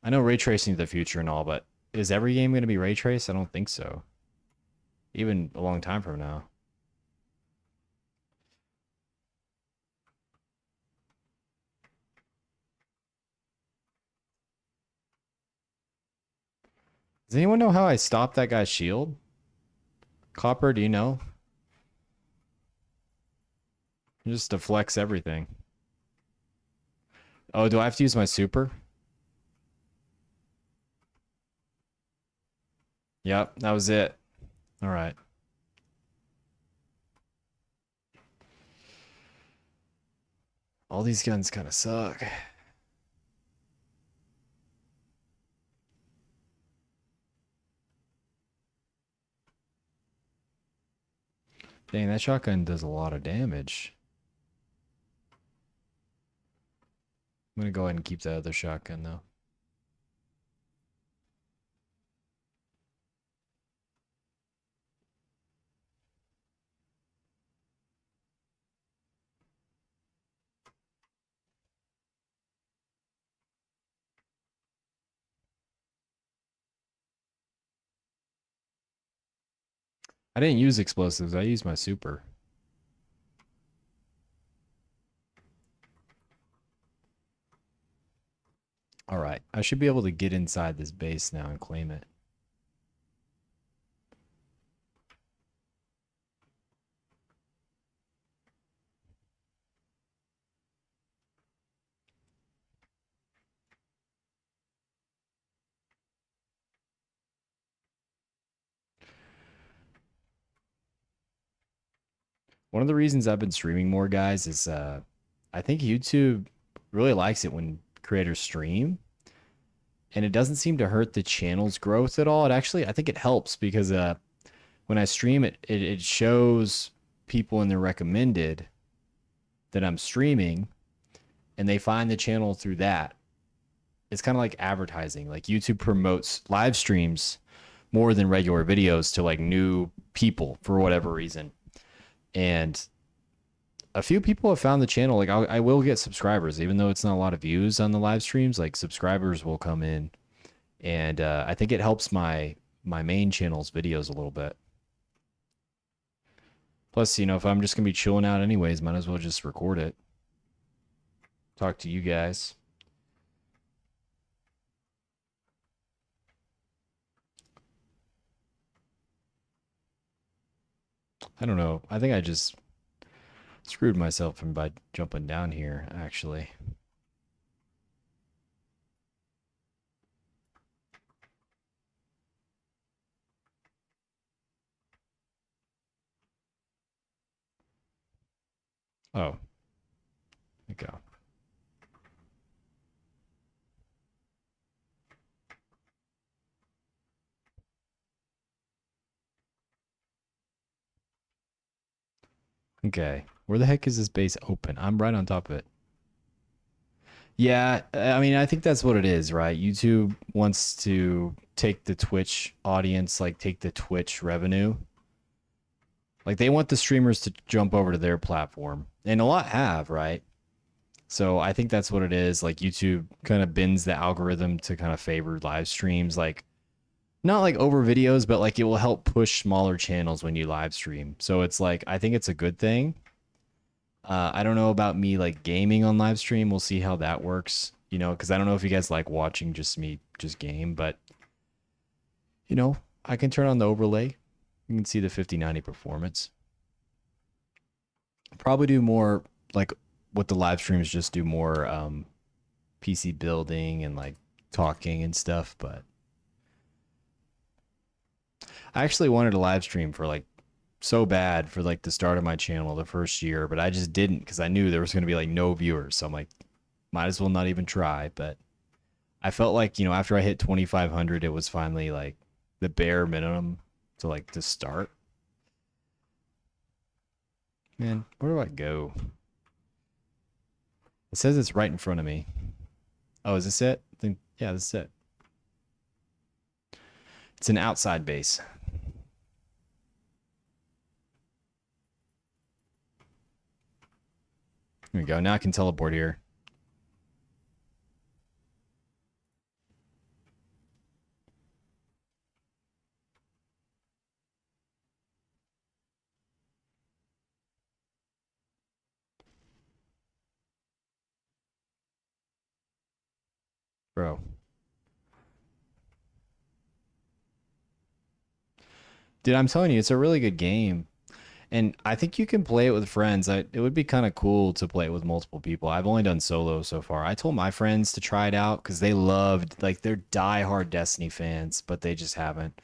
I know ray tracing is the future and all, but is every game going to be ray traced? I don't think so. Even a long time from now. Does anyone know how I stopped that guy's shield? Copper, do you know? Just deflects everything. Oh, do I have to use my super? Yep, that was it. All right. All these guns kind of suck. Dang, that shotgun does a lot of damage. I'm gonna go ahead and keep that other shotgun though. I didn't use explosives. I used my super. All right. I should be able to get inside this base now and claim it. One of the reasons I've been streaming more, guys, is I think YouTube really likes it when creators stream, and it doesn't seem to hurt the channel's growth at all. It actually, I think it helps because when I stream it shows people in the recommended that I'm streaming, and they find the channel through that. It's kind of like advertising. Like YouTube promotes live streams more than regular videos to like new people for whatever reason. And a few people have found the channel. Like I will get subscribers, even though it's not a lot of views on the live streams. Like subscribers will come in, and I think it helps my main channel's videos a little bit. Plus, you know, if I'm just gonna be chilling out anyways, might as well just record it. Talk to you guys. I don't know. I think I just screwed myself by jumping down here, actually. Oh, there we go. Okay. Where the heck is this base open? I'm right on top of it. Yeah, I mean, I think that's what it is, right? YouTube wants to take the Twitch audience, like take the Twitch revenue. Like they want the streamers to jump over to their platform. And a lot have, right? So I think that's what it is. Like YouTube kind of bends the algorithm to kind of favor live streams, like not like over videos, but like it will help push smaller channels when you live stream. So it's like I think it's a good thing. I don't know about me like gaming on live stream. We'll see how that works, you know, because I don't know if you guys like watching just me just game, but you know, I can turn on the overlay. You can see the 5090 performance. Probably do more like what the live streams just do more PC building and like talking and stuff, but I actually wanted a live stream for like so bad for like the start of my channel the first year, but I just didn't because I knew there was going to be like no viewers. So I'm like, might as well not even try. But I felt like, you know, after I hit 2,500, it was finally like the bare minimum to like to start. Man, where do I go? It says it's right in front of me. Oh, is this it? I think, yeah, this is it. It's an outside base. Here we go. Now I can teleport here. Bro. Dude, I'm telling you, it's a really good game. And I think you can play it with friends. It would be kind of cool to play it with multiple people. I've only done solo so far. I told my friends to try it out because they loved, like, they're diehard Destiny fans, but they just haven't.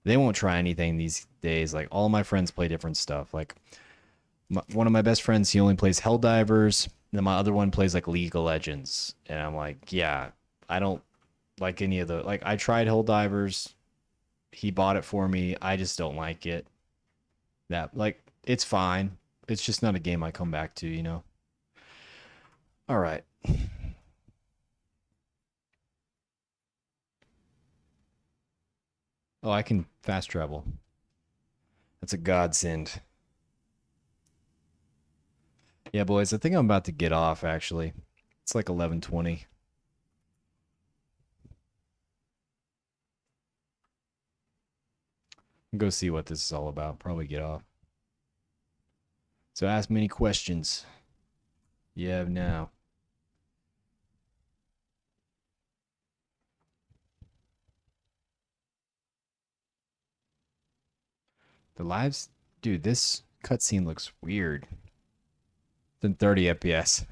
They won't try anything these days. Like, all my friends play different stuff. Like, one of my best friends, he only plays Helldivers. And then my other one plays, like, League of Legends. And I'm like, yeah, I don't like any of the, like, I tried Helldivers. He bought it for me. I just don't like it. That, like, it's fine. It's just not a game I come back to, you know. All right. Oh, I can fast travel. That's a godsend. Yeah, boys, I think I'm about to get off actually. It's like 11:20. Go see what this is all about. Probably get off. So ask me any questions you have now. The lives, dude, this cutscene looks weird. Than 30 FPS.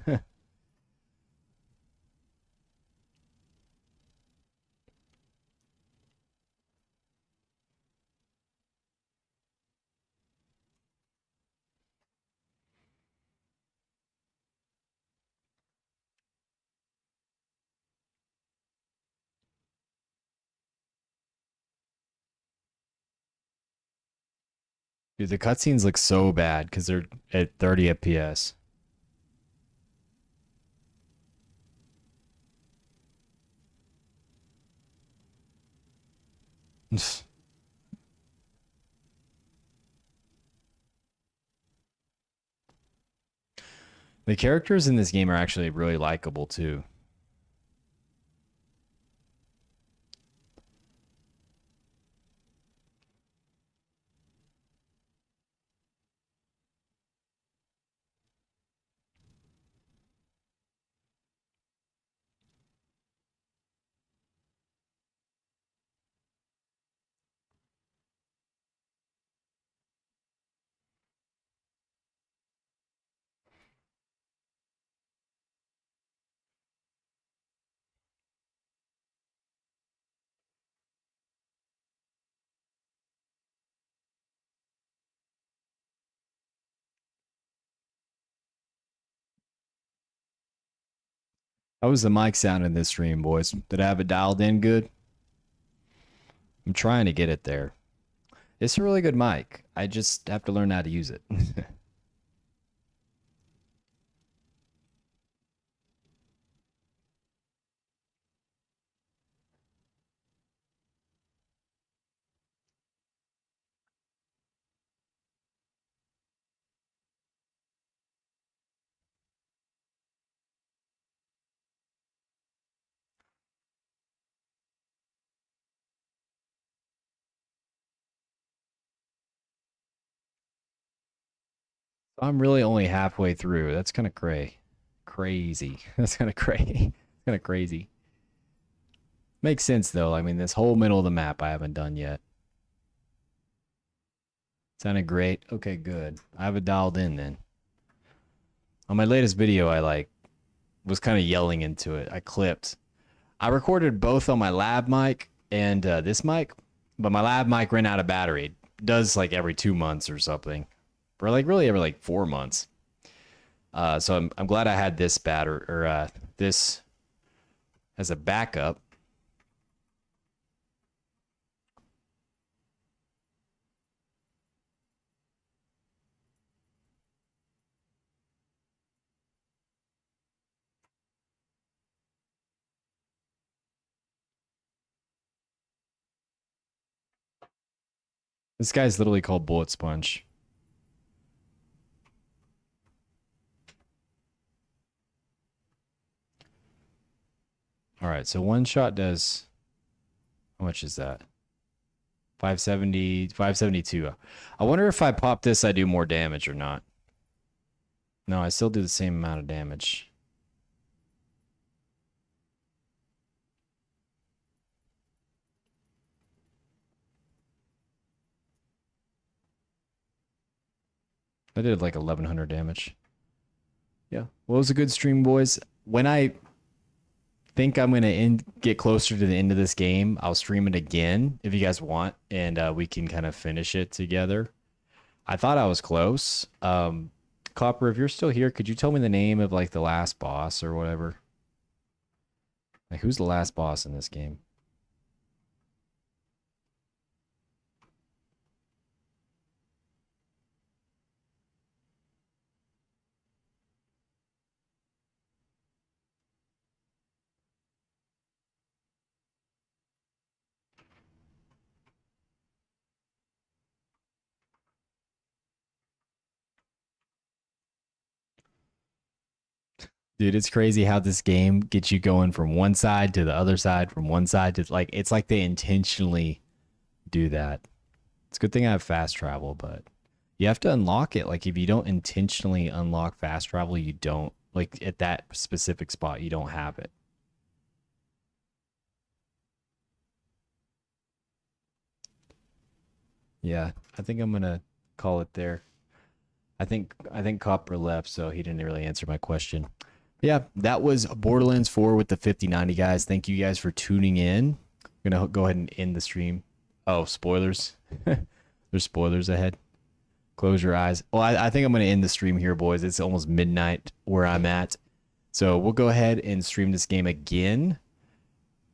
Dude, the cutscenes look so bad because they're at 30 FPS. The characters in this game are actually really likable too. How was the mic sound in this stream, boys? Did I have it dialed in good? I'm trying to get it there. It's a really good mic. I just have to learn how to use it. I'm really only halfway through. That's kind of crazy. That's kind of crazy. Kind of crazy. Makes sense though. I mean, this whole middle of the map I haven't done yet. Sounded great. Okay, good. I have it dialed in then. On my latest video, I like was kind of yelling into it. I clipped. I recorded both on my lab mic and this mic, but my lab mic ran out of battery. It does like every 2 months or something, or like really every like 4 months. So I'm glad I had this battery or this as a backup. This guy's literally called Bullet Sponge. All right, so one shot does, how much is that? 570, 572. I wonder if I pop this, I do more damage or not. No, I still do the same amount of damage. I did like 1100 damage. Yeah. Well, it was a good stream, boys. When I think I'm gonna get closer to the end of this game, I'll stream it again if you guys want, and we can kind of finish it together. I thought I was close. Copper, if you're still here, could you tell me the name of like the last boss or whatever? Like, who's the last boss in this game? Dude, it's crazy how this game gets you going from one side to the other side, from one side to like it's like they intentionally do that. It's a good thing I have fast travel, but you have to unlock it. Like if you don't intentionally unlock fast travel, you don't like at that specific spot, you don't have it. Yeah, I think I'm gonna call it there. I think Copper left, so he didn't really answer my question. Yeah, that was Borderlands 4 with the 5090 guys. Thank you guys for tuning in. I'm gonna go ahead and end the stream. Oh, spoilers. There's spoilers ahead. Close your eyes. Well, I think I'm gonna end the stream here, boys. It's almost midnight where I'm at. So we'll go ahead and stream this game again.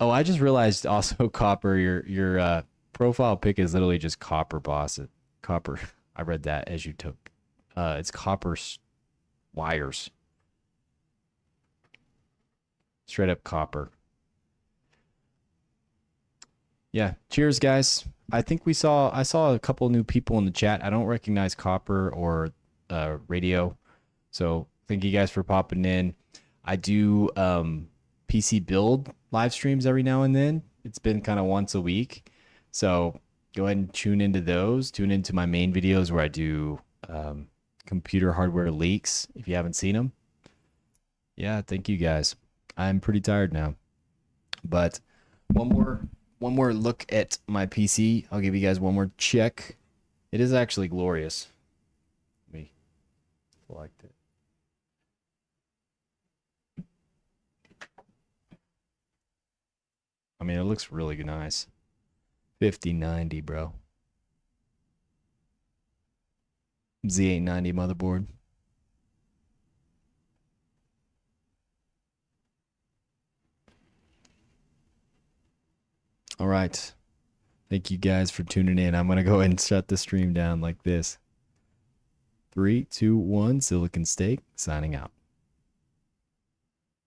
Oh, I just realized also, Copper, your profile pic is literally just Copper Boss. Copper. I read that as you took. It's Copper Wires. Straight up Copper. Yeah. Cheers, guys. I saw a couple new people in the chat. I don't recognize Copper or Radio. So thank you guys for popping in. I do PC build live streams every now and then. It's been kind of once a week. So go ahead and tune into those. Tune into my main videos where I do computer hardware leaks if you haven't seen them. Yeah, thank you guys. I'm pretty tired now. But one more look at my PC. I'll give you guys one more check. It is actually glorious. Me select it. I mean, it looks really nice. 5090, bro. Z890 motherboard. All right. Thank you guys for tuning in. I'm going to go ahead and shut the stream down like this. 3, 2, 1, Silicon Steak signing out.